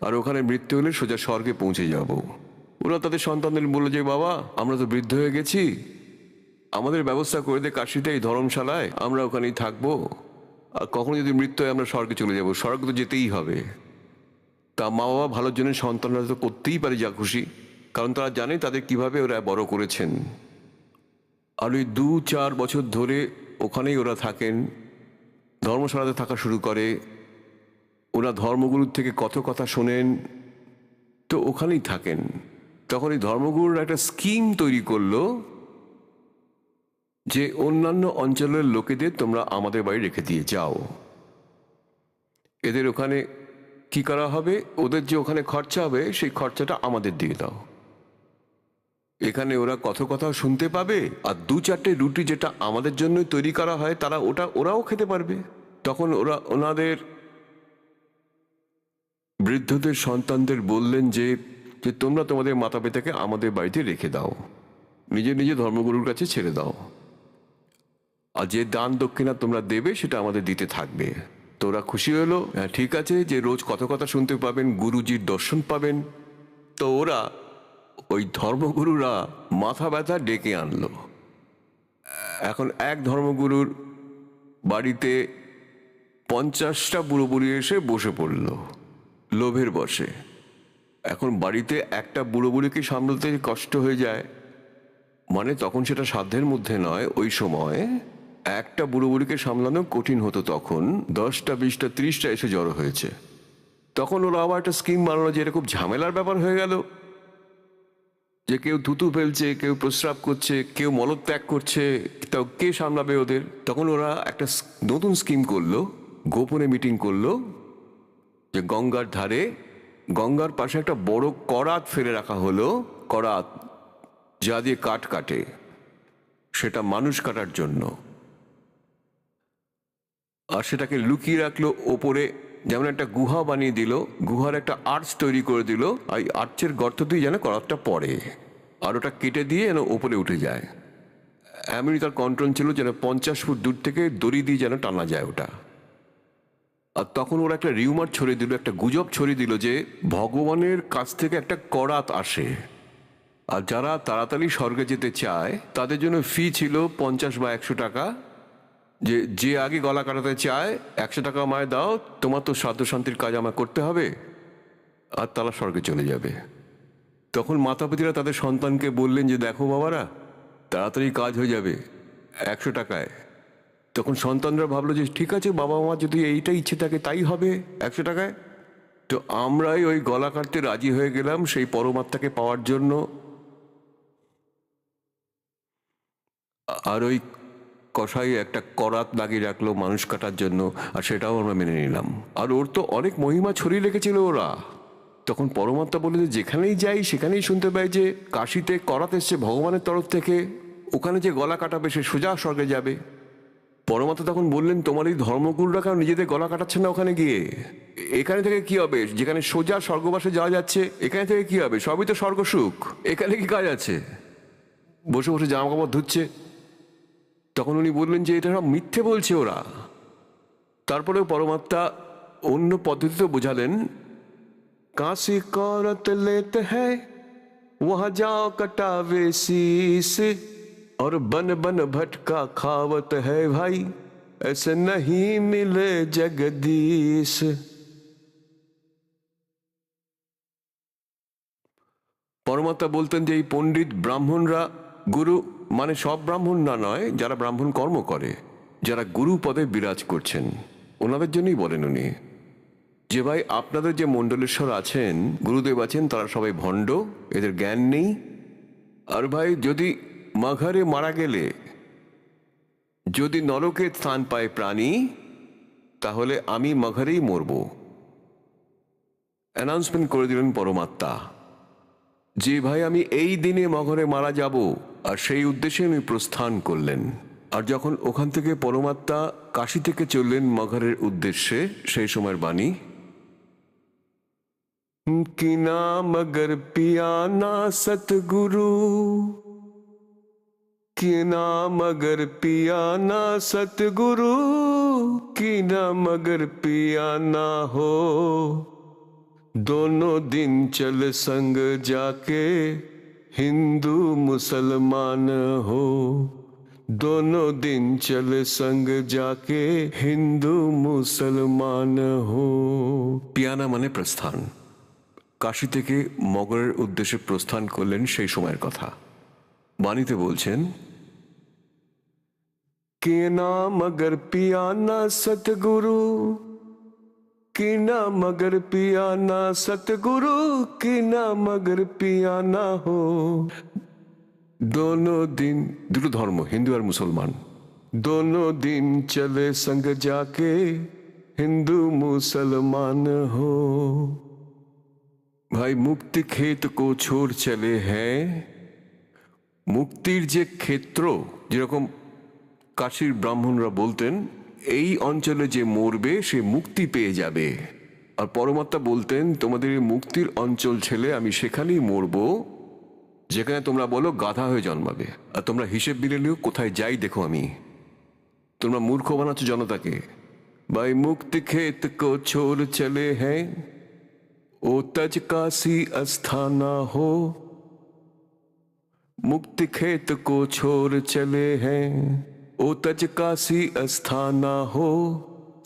আর ওখানে মৃত্যু হলে সোজা স্বর্গে পৌঁছে যাব। ওরা তাদের সন্তানদের বললো যে বাবা, আমরা তো বৃদ্ধ হয়ে গেছি, আমাদের ব্যবস্থা করে দে কাশীতে, এই ধর্মশালায়, আমরা ওখানেই থাকবো। আর কখনো যদি মৃত্যু হয় আমরা স্বর্গে চলে যাব, স্বর্গে তো যেতেই হবে। তা মা বাবা ভালোর জন্য সন্তানরা তো করতেই পারে যা খুশি, কারণ তারা জানে তাদের কিভাবে ওরা বড় করেছেন। আর ওই 2-4 বছর ধরে ওখানেই ওরা থাকেন, ধর্মশালাতে থাকা শুরু করে। ওরা ধর্মগুরুর থেকে কত কথা শোনেন, তো ওখানেই থাকেন। তখন এই ধর্মগুরুর একটা স্কিম তৈরি করলো যে অন্যান্য অঞ্চলের লোকেদের তোমরা আমাদের বাড়ি রেখে দিয়ে যাও। এদের ওখানে কি করা হবে, ওদের যে ওখানে খরচা হবে সেই খরচাটা আমাদের দিয়ে দাও। এখানে ওরা কত কথা শুনতে পাবে, আর 2-4টে রুটি যেটা আমাদের জন্য তৈরি করা হয় তারা ওরাও খেতে পারবে। তখন ওরা ওনাদের বৃদ্ধদের সন্তানদের বললেন যে তোমরা তোমাদের মাতা পিতাকে আমাদের বাড়িতে রেখে দাও, নিজে নিজে ধর্মগুরুর কাছে ছেড়ে দাও, আর যে দান দক্ষিণা তোমরা দেবে সেটা আমাদের দিতে থাকবে। তো ওরা খুশি হলো, হ্যাঁ ঠিক আছে, যে রোজ কত কথা শুনতে পাবেন, গুরুজির দর্শন পাবেন। তো ওরা, ওই ধর্মগুরুরা মাথা ব্যথা ডেকে আনলো। এখন এক ধর্মগুরুর বাড়িতে 50টা বুড়ো বুড়ি এসে বসে পড়ল লোভের বশে। এখন বাড়িতে একটা বুড়ো বুড়িকে সামলাতে কষ্ট হয়ে যায়, মানে তখন সেটা সাধ্যের মধ্যে নয়। ওই সময় একটা বুড়ো বুড়িকে সামলানো কঠিন হতো। তখন 10টা 20টা 30টা এসে জড়ো হয়েছে। তখন ওরা আবার একটা স্কিম বানালো যে এটা খুব ঝামেলার ব্যাপার হয়ে গেল, যে কেউ থুতু ফেলছে, কেউ প্রস্রাব করছে, কেউ মলত্যাগ করছে, তাও কে সামলাবে ওদের? তখন ওরা একটা নতুন স্কিম করলো, গোপনে মিটিং করলো যে গঙ্গার ধারে, গঙ্গার পাশে একটা বড় করাত ফেলে রাখা হলো। করাত যা দিয়ে কাঠ কাটে, সেটা মানুষ কাটার জন্য। আর সেটাকে লুকিয়ে রাখলো ওপরে, যেমন একটা গুহা বানিয়ে দিল, গুহার একটা আর্চ তৈরি করে দিল, আর আর্চের গর্ত দিয়ে যেন করাতটা পড়ে, আর ওটা কেটে দিয়ে যেন ওপরে উঠে যায়। এমনই তার কন্ট্রোল ছিল যেন 50 ফুট দূর থেকে দড়ি দিয়ে যেন টানা যায় ওটা। আর তখন ওরা একটা রিউমার ছড়িয়ে দিল, একটা গুজব ছড়িয়ে দিল যে ভগবানের কাছ থেকে একটা করাত আসে, আর যারা তাড়াতাড়ি স্বর্গে যেতে চায় তাদের জন্য ফি ছিল 50 বা 100 টাকা। যে আগে গলা কাটাতে চায় 100 টাকা আমায় দাও, তোমার তো সাধ্য শান্তির কাজ আমায় করতে হবে, আর তারা স্বর্গে চলে যাবে। তখন মাতাপিতারা তাদের সন্তানকে বললেন যে দেখো বাবারা, তাড়াতাড়ি কাজ হয়ে যাবে 100 টাকায়। তখন সন্তানরা ভাবলো যে ঠিক আছে, বাবা মা যদি এইটা ইচ্ছে থাকে তাই হবে 100 টাকায়। তো আমরাই ওই গলা কাটতে রাজি হয়ে গেলাম সেই পরমাত্মাকে পাওয়ার জন্য। আর ওই কসাই একটা করাত লাগিয়ে রাখলো মানুষ কাটার জন্য, আর সেটাও আমরা মেনে নিলাম। আর ওর তো অনেক মহিমা ছড়িয়ে রেখেছিল ওরা, তখন পরমাত্মা বলে যে যেখানেই যাই সেখানেই শুনতে পাই যে কাশিতে করাতে এসছে ভগবানের তরফ থেকে, ওখানে যে গলা কাটাবে সে সোজা স্বর্গে যাবে। পরমাত্মা তখন বললেন, তোমার এই ধর্মগুরুরা কেন নিজেদের গলা কাটাচ্ছে না ওখানে গিয়ে? এখানে থেকে কি হবে? যেখানে সোজা স্বর্গবাসে যাওয়া যাচ্ছে, এখানে থেকে কি হবে? সবই তো স্বর্গ সুখ, এখানে কি কাজ আছে? বসে বসে জামা কাপড় ধুচ্ছে। তখন উনি বললেন যে এটা সব মিথ্যে বলছে ওরা। তারপরেও পরমাত্মা অন্য পদ্ধতিতে বোঝালেন, काशी कौरत लेते हैं वहां जाओ कटावे शीस, और बन बन भटका खावत है भाई ऐसे नहीं मिले जगदीश। পরমাত্মা বলতেন যে এই পণ্ডিত ব্রাহ্মণরা, গুরু মানে সব ব্রাহ্মণ না নয়, যারা ব্রাহ্মণ কর্ম করে, যারা গুরু পদে বিরাজ করছেন, ওনাদের জন্যই বলেন উনি যে ভাই আপনাদের যে মণ্ডলেশ্বর আছেন, গুরুদেব আছেন, তারা সবাই ভণ্ড, এদের জ্ঞান নেই। আর ভাই যদি মাঘারে মারা গেলে যদি নরকে স্থান পায় প্রাণী, তাহলে আমি মাঘারেই মরব। অ্যানাউন্সমেন্ট করে দিলেন পরমাত্মা যে ভাই আমি এই দিনে মগরে মারা যাব, আর সেই উদ্দেশ্যে উনি প্রস্থান করলেন। আর যখন ওখান থেকে পরমাত্মা কাশী থেকে চললেন মগরের উদ্দেশ্যে, সেই সময়ের বাণী, कि नाम अगर पियाना सतगुरु, कि नाम अगर पियाना सतगुरु, कि नाम अगर पियाना हो, दोनों दिन चल संग जाके हिंदू मुसलमान हो, दोनों दिन चल संग जाके हिंदू मुसलमान हो। পিয়ানা মানে প্রস্থান। কাশী থেকে মগরের উদ্দেশ্যে প্রস্থান করলেন সেই সময়ের কথা। বাণীতে বলছেন, कि नाम अगर पियाना सतगुरु, कि नाम अगर पियाना सतगुरु, कि नाम अगर पियाना हो, दोनों दिन, দুটো ধর্ম, হিন্দু আর মুসলমান, दोनों दिन चले संग जाके हिंदू मुसलमान हो। ভাই মুক্তি ক্ষেত কো ছোড় চলে হ্যাঁ, মুক্তির যে ক্ষেত্র, যেরকম কাশীর ব্রাহ্মণরা বলতেন এই অঞ্চলে যে মরবে সে মুক্তি পেয়ে যাবে। আর পরমাত্মা বলতেন তোমাদের এই মুক্তির অঞ্চল ছেলে আমি সেখানেই মরব যেখানে তোমরা বলো গাধা হয়ে জন্মাবে। আর তোমরা হিসেব মিলেলেও কোথায় যাই দেখো আমি, তোমরা মূর্খ বানাচ্ছ জনতাকে। भाई मुक्ति खेत को छोड़ चले हैं ओ तज काशी अस्थाना हो, मुक्ति खेत को छोड़ चले हैं ओ तज काशी अस्थाना हो,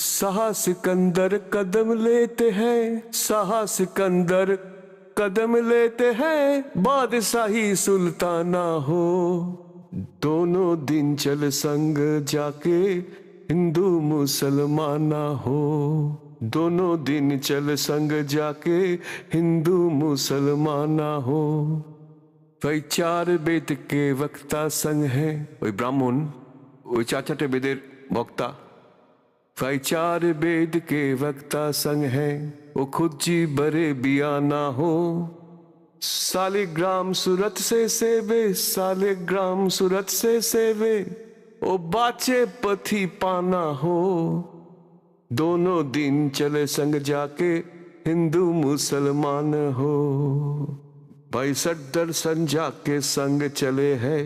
साहा सिकंदर कदम लेते हैं, साहा सिकंदर कदम लेते हैं बादशाही सुल्ताना हो, दोनों दिन चल संग जाके हिंदू मुसलमाना हो, दोनों दिन चल संग जाके हिंदू मुसलमाना हो। भाई चार वेद के वक्ता संग है, ওই ব্রাহ্মণ ওই চার চারটে বেদের বক্তা। भाई चार वेद के वक्ता संग है वो खुद जी बरे बियाना हो, सालिग्राम सूरत से सेवे, सालिग्राम सूरत से सेवे ओ बाचे पथी पाना हो, दोनों दिन चले संग जाके हिंदू मुसलमान हो। भाई सट दर्शन जाके संग चले है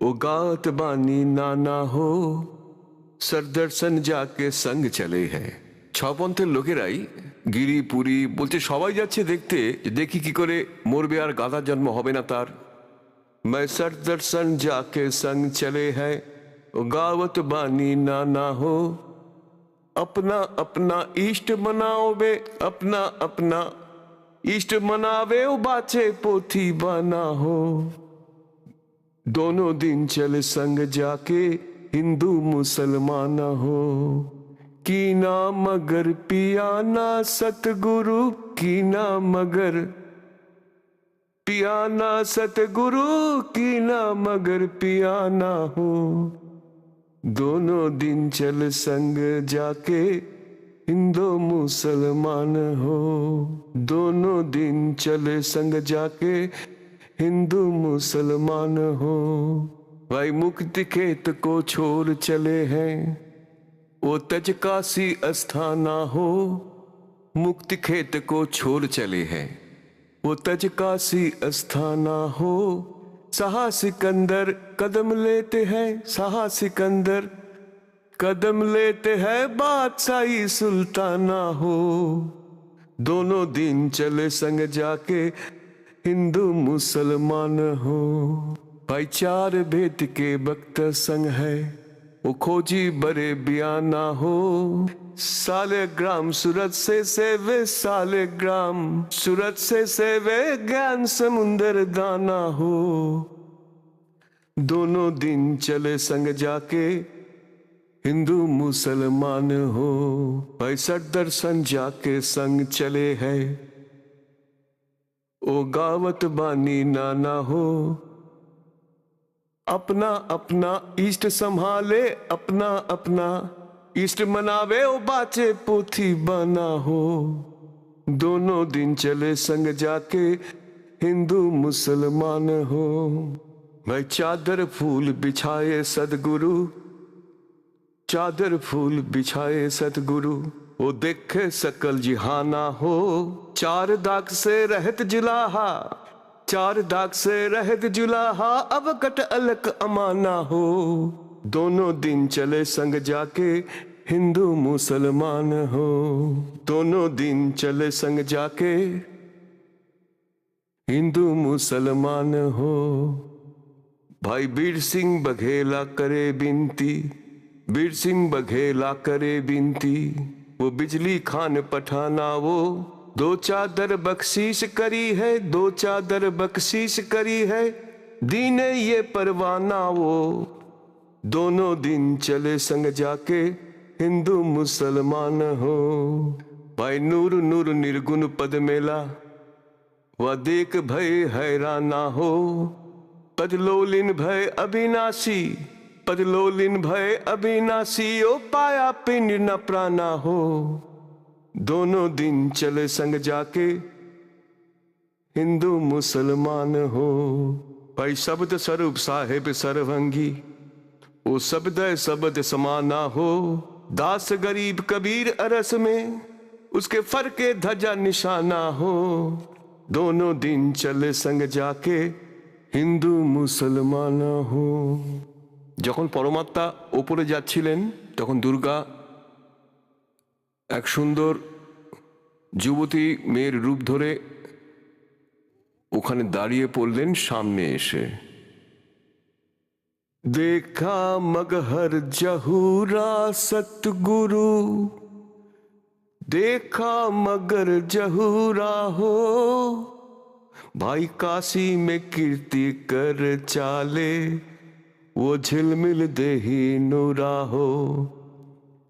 ओ गात बानी नाना हो, सर दर्शन जाके संग चले है। ছপন্থের লোকেরাই গিরি পুরী বলছে সবাই যাচ্ছে দেখতে, যে দেখি কি করে মরবে আর গাধার জন্ম হবে না তার। मैं सर दर्शन जाके संग चले है ओ गावत बानी नाना हो, अपना अपना इष्ट मनाओ बे, अपना अपना इष्ट मनावे ओ बाचे पोथी बना हो, दोनों दिन चले संग जाके हिंदू मुसलमान हो, की ना मगर पियाना सतगुरु, की ना मगर पियाना सतगुरु, की ना मगर पियाना हो, दोनों दिन चल संग जाके हिंदू मुसलमान हो, दोनों दिन चले संग जाके हिंदू मुसलमान हो। भाई मुक्ति खेत को छोड़ चले हैं, वो तज काशी अस्थाना हो। मुक्ति खेत को छोड़ चले हैं, वो तज काशी अस्थाना हो। शाह सिकंदर कदम लेते हैं, शाह सिकंदर कदम लेते हैं, बादशाही सुल्ताना हो। दोनों दिन चले संग जाके हिंदू मुसलमान हो। भाई चार भेद के वक्त संग है, वो खोजी बड़े बयाना हो। सालेग्राम सूरत से सेवे, सालेग्राम सूरत से सेवे, ज्ञान समुंदर दाना हो। दोनों दिन चले संग जाके हिंदू मुसलमान हो। भाई सठ दर्शन जाके संग चले हैं, ओ गावत बानी नाना हो। अपना अपना इष्ट संभाले, अपना अपना इष्ट मनावे, ओ बाचे पोथी बना हो। दोनों दिन चले संग जाके हिंदू मुसलमान हो। भाई चादर फूल बिछाए सदगुरु, चादर फूल बिछाए सतगुरु, वो देखे सकल जिहाना हो। चार दाग से रहत जुलाहा, चार दाग से रहत जुलाहा, अब कट अलग अमाना हो। दोनों दिन चले संग जाके हिंदू मुसलमान हो। दोनों दिन चले संग जाके हिंदू मुसलमान हो। भाई बीर सिंह बघेला करे बिनती, बीर सिंह बघेला करे बिनती, वो बिजली खान पठाना वो। दो चादर बख्शीश करी है, दो चादर बख्शीश करी है, दीने ये परवाना वो। दोनों दिन चले संग जाके हिंदू मुसलमान हो। भाई नूर नूर निर्गुण पद मेला, वह देख भय हैराना हो। पदलोलिन भय अविनाशी, पदलोलिन भय अविनाशी, ओ पाया पिंड न प्राणा हो। दोनों दिन चले संग जाके हिंदू मुसलमान हो। भाई शब्द स्वरूप साहेब सर्वंगी, वो शब्द शब्द समाना हो। दास गरीब कबीर अरस में, उसके फरके ध्वजा निशाना हो। दोनों दिन चले संग जाके हिंदू मुसलमान हो। যখন পরমাত্মা ওপরে যাচ্ছিলেন তখন দুর্গা এক সুন্দর যুবতী মেয়ের রূপ ধরে ওখানে দাঁড়িয়ে পড়লেন সামনে এসে। দেখা মগহর জহুরা সতগুরু, देखा मगर जहूरा हो। भाई काशी में कीर्ति कर चाले, वो झिलमिल देही नूरा हो।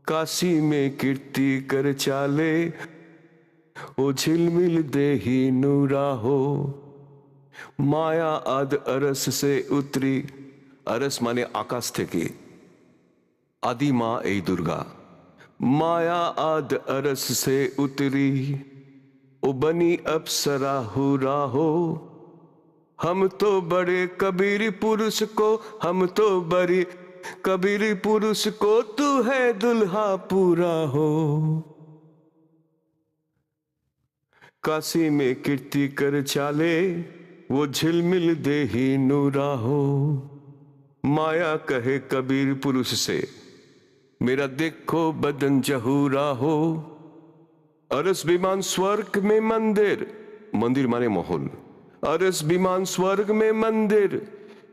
काशी में कीर्ति कर चाले, वो झिलमिल देही नूरा हो। माया आद अरस से उतरी, अरस माने आकाश थेके, आदि माँ এই दुर्गा। माया आद अरस से उतरी, ओ बनी अप्सरा हुरा हो। हम तो बड़े कबीर पुरुष को, हम तो बड़े कबीर पुरुष को, तू है दुल्हा पूरा हो। काशी में कीर्ति कर चाले, वो झिलमिल देही नूरा हो। माया कहे कबीर पुरुष से, मेरा देखो बदन जहूरा हो। अरस विमान स्वर्ग में मंदिर, मंदिर माने महल। अरस विमान स्वर्ग में मंदिर,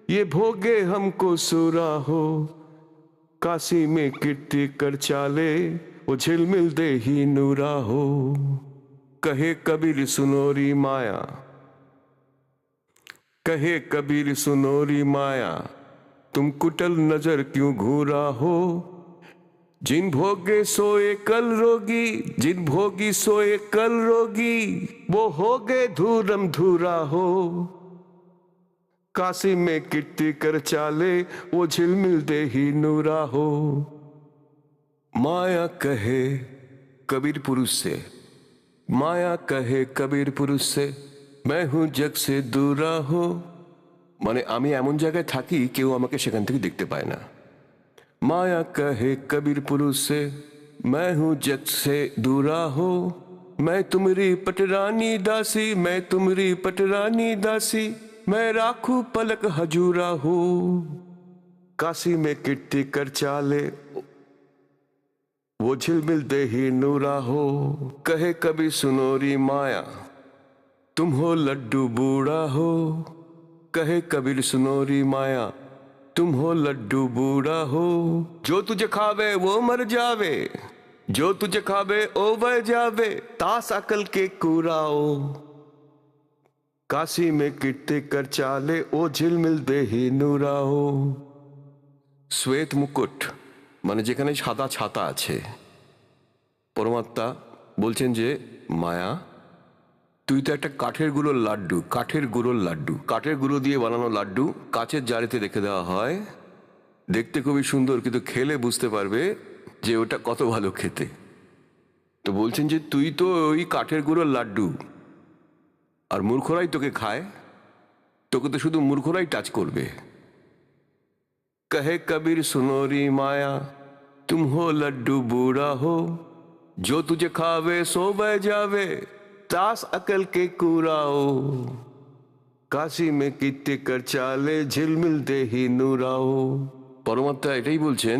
ये भोगे हमको सूरा हो। काशी में कीर्ति कर चाले, वो झिलमिल देही नूरा हो। कहे कबीर सुनोरी माया, कहे कबीर सुनोरी माया, तुम कुटल नजर क्यों घूरा हो। जिन भोगे सोए कल रोगी, जिन भोगी सोए कल रोगी, वो हो गए धूरम धूरा हो। काशी में कीर्ति कर चाले, वो झिलमिल देही नूरा हो। माया कहे कबीर पुरुष से, माया कहे कबीर पुरुष से, मैं हूं जग से दूरा हो। মানে আমি এমন জায়গায় থাকি কেউ আমাকে সেখান থেকে দেখতে পায় না। माया कहे कबीर पुरुष से, मैं हूं जग से दूरा हो। मैं तुम्हारी पटरानी दासी, मैं तुम्हारी पटरानी दासी, मैं राखू पलक हजूरा हूं। काशी में कीर्ति कर चाले, वो झिलमिल दे ही नूरा हो। कहे कभी सुनोरी माया, तुम हो लड्डू बूढ़ा हो। कहे कबीर सुनोरी माया, तुम हो लड्डू बूढ़ा हो। जो तुझे खावे वो मर जावे, जो तुझे खावे ओ वह जावे, तास अकल के कुराओ। काशी में कीर्ति कर चाले, ओ झिलमिल दे ही नूराओ। শ্বেত মুকুট মানে যেখানে সাদা ছাতা আছে। পরমাত্মা বলছেন যে মায়া, তুই তো একটা কাঠের গুঁড়োর লাড্ডু, কাঠের গুঁড়োর লাড্ডু, কাঠের গুঁড়ো দিয়ে বানানো লাড্ডু কাচের জারিতে রেখে দেওয়া হয়। দেখতে খুবই সুন্দর, কিন্তু খেলে বুঝতে পারবে যে ওটা কত ভালো খেতে। তো বলছেন যে তুই তো ওই কাঠের গুঁড়োর লাড্ডু, আর মূর্খরাই তোকে খায়, তোকে তো শুধু মূর্খরাই টাচ করবে। कहे कबीर सुनोरी माया, तुम हो लड्डू बूढ़ा हो। जो तुझे खावे सो बह जावे, तास अकल के कुराओ। काशी में कीर्ति कर चाले, झिलमिल दे ही नूराओ। পরমাত্মা এটাই বলছেন,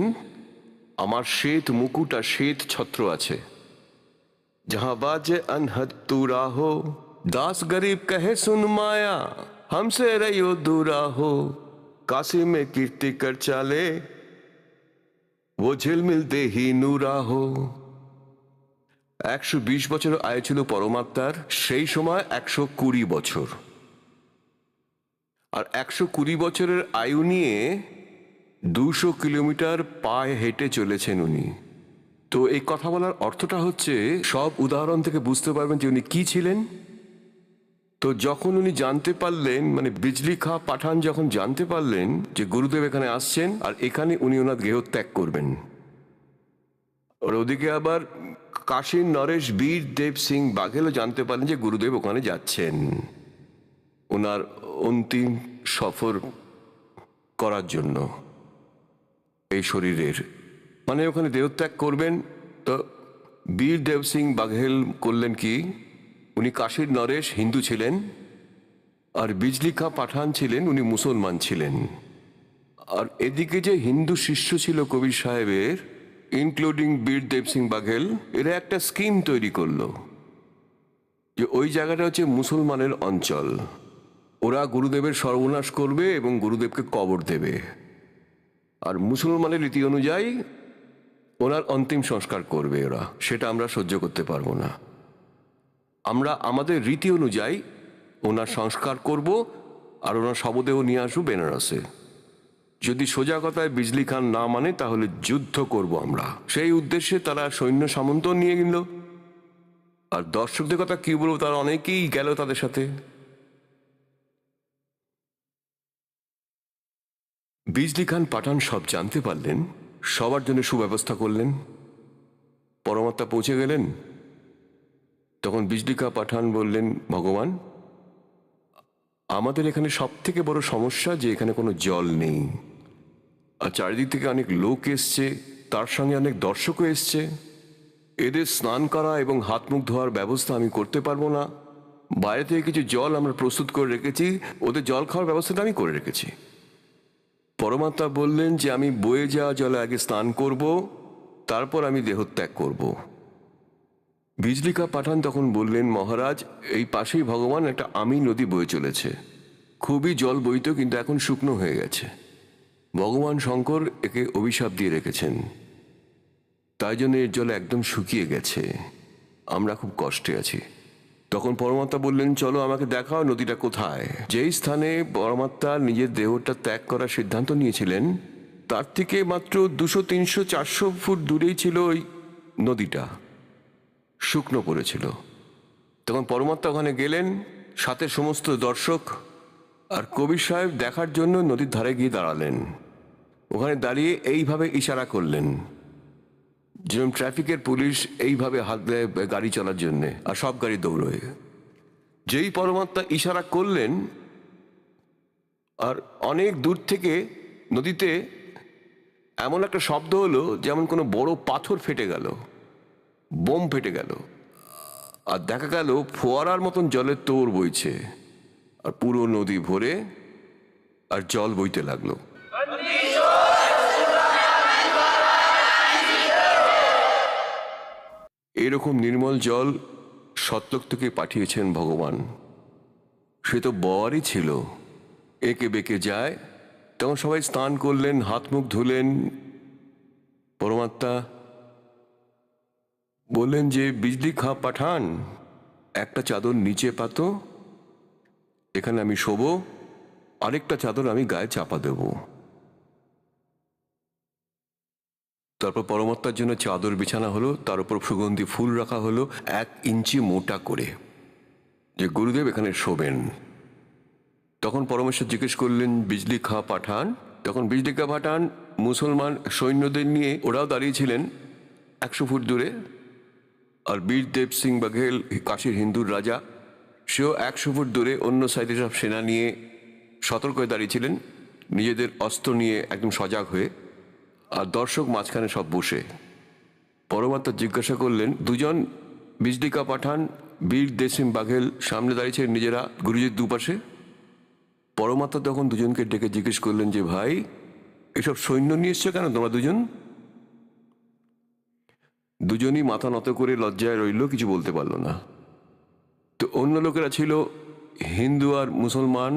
আমার শ্বেত মুকুট আর শ্বেত ছত্র আছে। जहां बाजे अनहद तू राहो, दास गरीब कहे सुन माया, हमसे रहियो दूरा हो। काशी में कीर्ति कर चाले, वो झिलमिल दे ही नूरा हो। 120 বছর আয়ু ছিল পরমাত্মার, সেই সময় 120 বছর। আর 120 বছরের আয়ু নিয়ে 200 কিলোমিটার পায়ে হেঁটে চলেছেন উনি। তো এই কথা বলার অর্থটা হচ্ছে, সব উদাহরণ থেকে বুঝতে পারবেন যে উনি কি ছিলেন। তো যখন উনি জানতে পারলেন, মানে বিজলি খা পাঠান যখন জানতে পারলেন যে গুরুদেব এখানে আসছেন আর এখানে উনি ওনার গৃহ ত্যাগ করবেন, আর ওদিকে আবার কাশীর নরেশ বীর দেব সিং বাঘেলও জানতে পারলেন যে গুরুদেব ওখানে যাচ্ছেন ওনার অন্তিম সফর করার জন্য এই শরীরের, মানে ওখানে দেহত্যাগ করবেন। তো বীর দেব সিং বাঘেল করলেন কি, উনি কাশীর নরেশ হিন্দু ছিলেন, আর বিজলি খা পাঠান ছিলেন উনি মুসলমান ছিলেন। আর এদিকে যে হিন্দু শিষ্য ছিল কবির সাহেবের, ইনক্লুডিং বীর দেব সিং বাঘেল, এরা একটা স্কিম তৈরি করলো যে ওই জায়গাটা হচ্ছে মুসলমানের অঞ্চল, ওরা গুরুদেবের সর্বনাশ করবে এবং গুরুদেবকে কবর দেবে, আর মুসলমানের রীতি অনুযায়ী ওনার অন্তিম সংস্কার করবে ওরা। সেটা আমরা সহ্য করতে পারবো না। আমরা আমাদের রীতি অনুযায়ী ওনার সংস্কার করব, আর ওনার শবদেহ নিয়ে আসবো বেনারসে। যদি সোজা কথায় বিজলি খান না মানে, তাহলে যুদ্ধ করব আমরা। সেই উদ্দেশ্যে তারা সৈন্য সামন্ত নিয়ে গেল। আর দর্শকদের কথা কি বলবো, তারা অনেকেই গেল তাদের সাথে। বিজলি খান পাঠান সব জানতে পারলেন, সবার জন্য সুব্যবস্থা করলেন। পরমাত্মা পৌঁছে গেলেন। তখন বিজলি খা পাঠান বললেন, ভগবান, আমাদের এখানে সব থেকে বড় সমস্যা যে এখানে কোনো জল নেই, আর চারিদিক থেকে অনেক লোক এসছে, তার সঙ্গে অনেক দর্শকও এসছে। এদের স্নান করা এবং হাত মুখ ধোয়ার ব্যবস্থা আমি করতে পারবো না। বাইরে থেকে কিছু জল আমরা প্রস্তুত করে রেখেছি, ওদের জল খাওয়ার ব্যবস্থাটা আমি করে রেখেছি। পরমাত্মা বললেন যে আমি বয়ে যাওয়া জলে আগে স্নান করব, তারপর আমি দেহত্যাগ করব। বিজলি খা পাঠান তখন বললেন, মহারাজ, এই পাশেই ভগবান একটা আমি নদী বয়ে চলেছে, খুবই জল বইত, কিন্তু এখন শুকনো হয়ে গেছে। ভগবান শঙ্কর একে অভিশাপ দিয়ে রেখেছেন, তাই জন্য এর জল একদম শুকিয়ে গেছে, আমরা খুব কষ্টে আছি। তখন পরমাত্মা বললেন, চলো আমাকে দেখাও নদীটা কোথায়। যেই স্থানে পরমাত্মা নিজের দেহটা ত্যাগ করার সিদ্ধান্ত নিয়েছিলেন, তার থেকে মাত্র 200, 300, 400 ফুট দূরেই ছিল ওই নদীটা, শুকনো পড়েছিল। তখন পরমাত্মা ওখানে গেলেন, সাথে সমস্ত দর্শক আর কবির সাহেব দেখার জন্য নদীর ধারে গিয়ে দাঁড়ালেন। ওখানে দাঁড়িয়ে এইভাবে ইশারা করলেন যেরকম ট্রাফিকের পুলিশ এইভাবে হাত দেয় গাড়ি চলার জন্যে, আর সব গাড়ি দৌড়োয়। যেই পরমাত্মা ইশারা করলেন, আর অনেক দূর থেকে নদীতে এমন একটা শব্দ হলো যেমন কোনো বড় পাথর ফেটে গেল, বোম ফেটে গেল, আর দেখা গেল ফোয়ারার মতন জলের তোড় বইছে, আর পুরো নদী ভরে আর জল বইতে লাগলো। এরকম নির্মল জল সত্যলোক থেকে পাঠিয়েছেন ভগবান। সে তো বরই ছিল, একে বেঁকে যায়। তখন সবাই স্নান করলেন, হাত মুখ ধুলেন। পরমাত্মা বললেন যে বিজলি খা পাঠান, একটা চাদর নিচে পাতো, এখানে আমি শোবো, আরেকটা চাদর আমি গায়ে চাপা দেব। তারপর পরমাত্মার জন্য চাদর বিছানা হলো, তার উপর সুগন্ধি ফুল রাখা হলো 1 ইঞ্চি মোটা করে, যে গুরুদেব এখানে শোবেন। তখন পরমেশ্বর জিজ্ঞেস করলেন বিজলি খা পাঠান। তখন বিজলি খা পাঠান মুসলমান সৈন্যদের নিয়ে ওরাও দাঁড়িয়েছিলেন 100 ফুট দূরে। আর বীর দেব সিং বাঘেল, কাশীর হিন্দুর রাজা, সেও 100 ফুট দূরে অন্য সাইডে সব সেনা নিয়ে সতর্ক হয়ে দাঁড়িয়েছিলেন, নিজেদের অস্ত্র নিয়ে একদম সজাগ হয়ে। আর দর্শক মাঝখানে সব বসে। পরমাত্মা জিজ্ঞাসা করলেন, দুজন বিজলি কা পাঠান বীর দেব সিং বাঘেল সামনে দাঁড়িয়েছিলেন নিজেরা গুরুজির দুপাশে। পরমাত্মা তখন দুজনকে ডেকে জিজ্ঞেস করলেন যে ভাই, এসব সৈন্য নিয়ে এসছো কেন তোমরা দুজন? দুজনই মাথা নত করে লজ্জায় রইল, কিছু বলতে পারলো না। তো অন্য লোকেরা ছিল হিন্দু আর মুসলমান।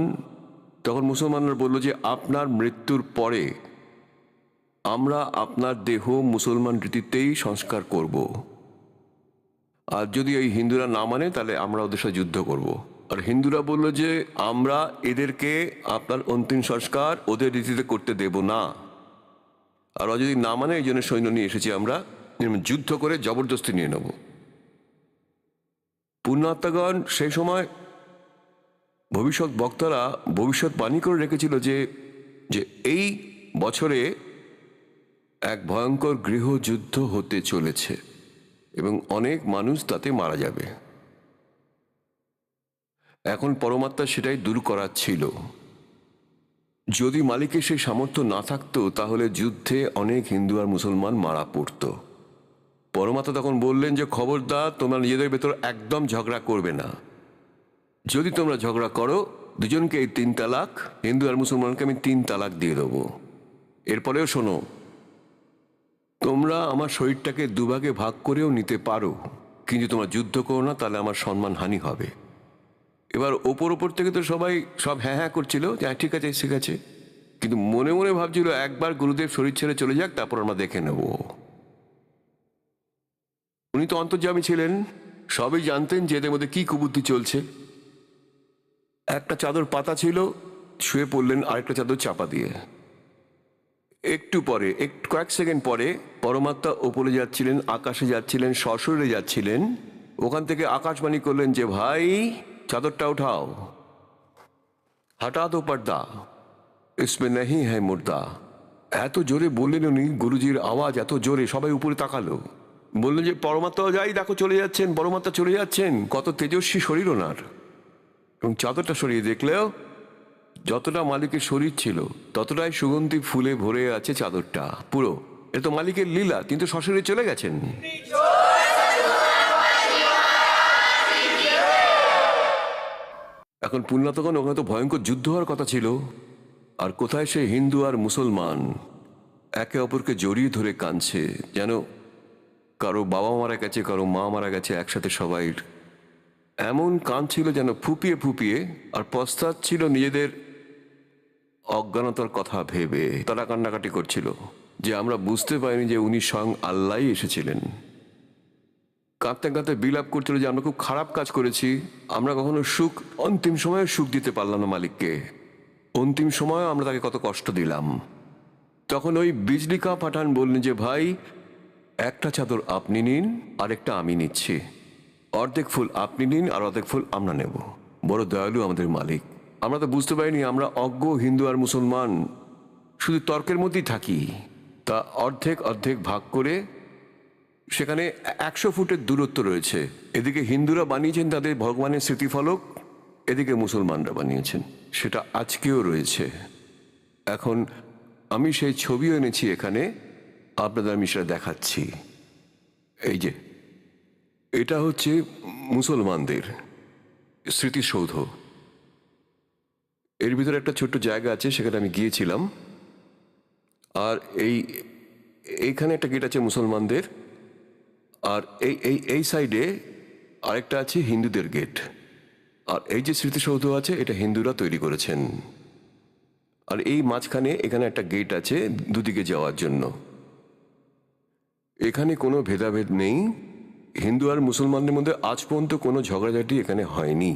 তখন মুসলমানরা বলল যে আপনার মৃত্যুর পরে আমরা আপনার দেহ মুসলমান রীতিতেই সংস্কার করব, আর যদি এই হিন্দুরা না মানে তাহলে আমরা ওদের সাথে যুদ্ধ করব। আর হিন্দুরা বলল যে আমরা এদেরকে আপনার অন্তিম সংস্কার ওদের রীতিতে করতে দেব না, আর ও যদি না মানে এই জন্য সৈন্য নিয়ে এসেছি, আমরা যুদ্ধ করে জবরদস্তি নিয়ে নেব। পুণ্যাত্মাগণ সেই সময় ভবিষ্যৎ বক্তারা ভবিষ্যৎবাণী করে রেখেছিল যে যে এই বছরে এক ভয়ঙ্কর গৃহযুদ্ধ হতে চলেছে এবং অনেক মানুষ তাতে মারা যাবে। এখন পরমাত্মা সেটাই দূর করার ছিল। যদি মালিকের সেই সামর্থ্য না থাকতো তাহলে যুদ্ধে অনেক হিন্দু আর মুসলমান মারা পড়ত। পরমাত্মা তখন বললেন যে খবরদার, তোমরা নিজেদের ভেতর একদম ঝগড়া করবে না। যদি তোমরা ঝগড়া করো, দুজনকে এই 3 তালাক, হিন্দু আর মুসলমানকে আমি 3 তালাক দিয়ে দেবো। এরপরেও শোনো, তোমরা আমার শরীরটাকে দুভাগে ভাগ করেও নিতে পারো, কিন্তু তোমরা যুদ্ধ করো না, তাহলে আমার সম্মান হানি হবে। এবার ওপর থেকে তো সবাই সব হ্যাঁ হ্যাঁ করছিল যে ঠিক আছে ঠিক আছে, কিন্তু মনে মনে ভাবছিল একবার গুরুদেব শরীর ছেড়ে চলে যাক, তারপর আমরা দেখে নেব। উনি তো অন্তর্যামী ছিলেন, সবই জানতেন যে এদের মধ্যে কি কুবুদ্ধি চলছে। একটা চাদর পাতা ছিল, শুয়ে পড়লেন আরেকটা চাদর চাপা দিয়ে। একটু পরে, কয়েক সেকেন্ড পরে পরমাত্মা ওপরে যাচ্ছিলেন, আকাশে যাচ্ছিলেন, সশরীরে যাচ্ছিলেন। ওখান থেকে আকাশবাণী করলেন যে ভাই, চাদরটা উঠাও, হটা দো পর্দা, ইসমে নেহি হ্যায় মুর্দা। এত জোরে বললেন উনি, গুরুজির আওয়াজ এত জোরে, সবাই উপরে তাকালো। বললেন যে পরমাত্মা যাই দেখো চলে যাচ্ছেন, পরমাত্মা চলে যাচ্ছেন, কত তেজস্বী শরীর ওনার। এবং চাদরটা সরিয়ে দেখলেও যতটা মালিকের শরীর ছিল ততটাই সুগন্ধি ফুলে ভরে আছে চাদরটা পুরো। এটা তো মালিকের লীলা, কিন্তু সশরীরে চলে গেছেন। এখন পুণ্যাত্মাগণ, ওখানে তো ভয়ঙ্কর যুদ্ধ হওয়ার কথা ছিল, আর কোথায় সে হিন্দু আর মুসলমান একে অপরকে জড়িয়ে ধরে কাঁদছে, যেন কারো বাবা মারা গেছে, কারো মা মারা গেছে, একসাথে সবাই এমন কাঁদছিল যেন ফুপিয়ে ফুপিয়ে। আর পশ্চাৎ নিজেদের অজ্ঞানতার কথা ভেবে তারা কান্নাকাটি করছিল যে আমরা বুঝতে পারিনি যে উনি স্বয়ং আল্লাহই এসেছিলেন। কাঁদতে কাঁদতে বিলাপ করছিল যে আমরা খুব খারাপ কাজ করেছি, আমরা কখনো সুখ, অন্তিম সময়ে সুখ দিতে পারলাম না মালিককে, অন্তিম সময়ে আমরা তাকে কত কষ্ট দিলাম। তখন ওই বিজলি কা পাঠান বললেন যে ভাই, একটা চাদর আপনি নিন, আরেকটা আমি নিচ্ছি, অর্ধেক ফুল আপনি নিন আর অর্ধেক ফুল আমরা নেব। বড় দয়ালু আমাদের মালিক। আমরা তো বুঝতে পারিনি, আমরা অজ্ঞ হিন্দু আর মুসলমান শুধু তর্কের মধ্যেই থাকি। তা অর্ধেক অর্ধেক ভাগ করে সেখানে 100 ফুটের দূরত্ব রয়েছে। এদিকে হিন্দুরা বানিয়েছেন তাদের ভগবানের স্মৃতিফলক, এদিকে মুসলমানরা বানিয়েছেন, সেটা আজকেও রয়েছে। এখন আমি সেই ছবিও এনেছি এখানে, আপনাদের আমি সেটা দেখাচ্ছি। এই যে এটা হচ্ছে মুসলমানদের স্মৃতিসৌধ। এর ভিতরে একটা ছোট্ট জায়গা আছে, সেখানে আমি গিয়েছিলাম। আর এইখানে একটা গেট আছে মুসলমানদের, আর এই সাইডে আরেকটা আছে হিন্দুদের গেট। আর এই যে স্মৃতিসৌধ আছে এটা হিন্দুরা তৈরি করেছেন। আর এই মাঝখানে এখানে একটা গেট আছে দুদিকে যাওয়ার জন্য। এখানে কোনো ভেদাভেদ নেই, হিন্দু আর মুসলমানদের মধ্যে আজ পর্যন্ত কোনো ঝগড়াঝাটি এখানে হয়নি।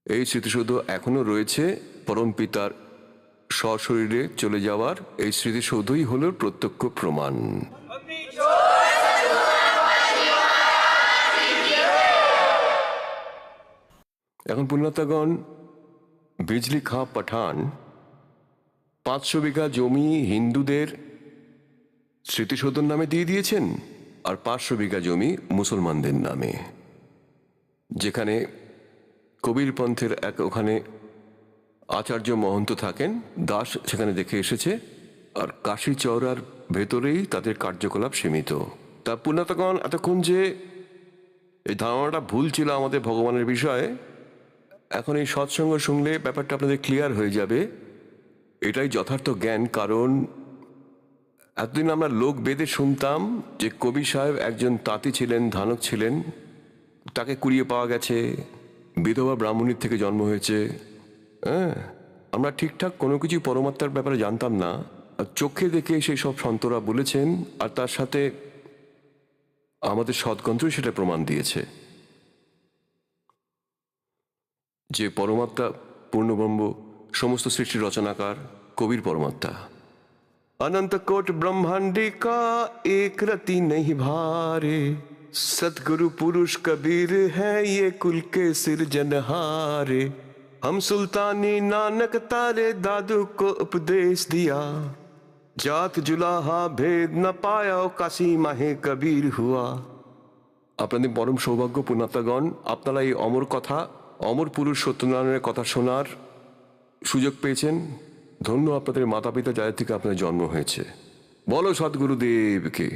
এই স্মৃতিসৌধ এখনো রয়েছে, পরম পিতার সশরীরে চলে যাওয়ার এই স্মৃতিসৌধই হলো প্রত্যক্ষ প্রমাণ। এখন পুণ্যার্থীগণ, বিজলি খাঁ পাঠান 500 বিঘা জমি হিন্দুদের স্মৃতিসৌধের নামে দিয়ে দিয়েছেন, আর 500 বিঘা জমি মুসলমানদের নামে। যেখানে কবির পন্থের ওখানে আচার্য মহন্ত থাকেন, দাস সেখানে দেখে এসেছে, আর কাশী চওড়ার ভেতরেই তাদের কার্যকলাপ সীমিত। তা পুণ্যার্থীগণ, এতক্ষণ যে এই ধারণাটা ভুল ছিল আমাদের ভগবানের বিষয়ে, এখন এই সৎসঙ্গ শুনলে ব্যাপারটা আপনাদের ক্লিয়ার হয়ে যাবে। এটাই যথার্থ জ্ঞান। কারণ এতদিন আমরা লোক বেদে শুনতাম যে কবি সাহেব একজন তাঁতি ছিলেন, ধানক ছিলেন, তাকে কুড়িয়ে পাওয়া গেছে, বিধবা ব্রাহ্মণীর থেকে জন্ম হয়েছে। হ্যাঁ, আমরা ঠিকঠাক কোনো কিছু পরমাত্মার ব্যাপারে জানতাম না। আর চোখে দেখে সেই সব সন্তরা বলেছেন, আর তার সাথে আমাদের সৎগ্রন্থই সেটা প্রমাণ দিয়েছে যে পরমাত্মা পূর্ণব্রহ্ম, সমস্ত সৃষ্টির রচনাকার কবির পরমাত্মা। अनंत कोट ब्रह्मांडी का एक रति नहीं भारे, सतगुरु पुरुष कबीर है ये कुल के सिरजनहारे। हम सुल्तानी नानक तारे दादू को उपदेश दिया, जात जुलाहा भेद न पाया काशी माहे कबीर हुआ। আপনাদের পরম সৌভাগ্য পুণ্যার্থীগণ, আপনারা এই অমর কথা, অমর পুরুষ সত্যনারায়ণের কথা শোনার সুযোগ পেয়েছেন। ধন্য আপনাদের মাতা পিতা যাদের থেকে আপনার জন্ম হয়েছে। বলো সদ্গুরুদেবকে।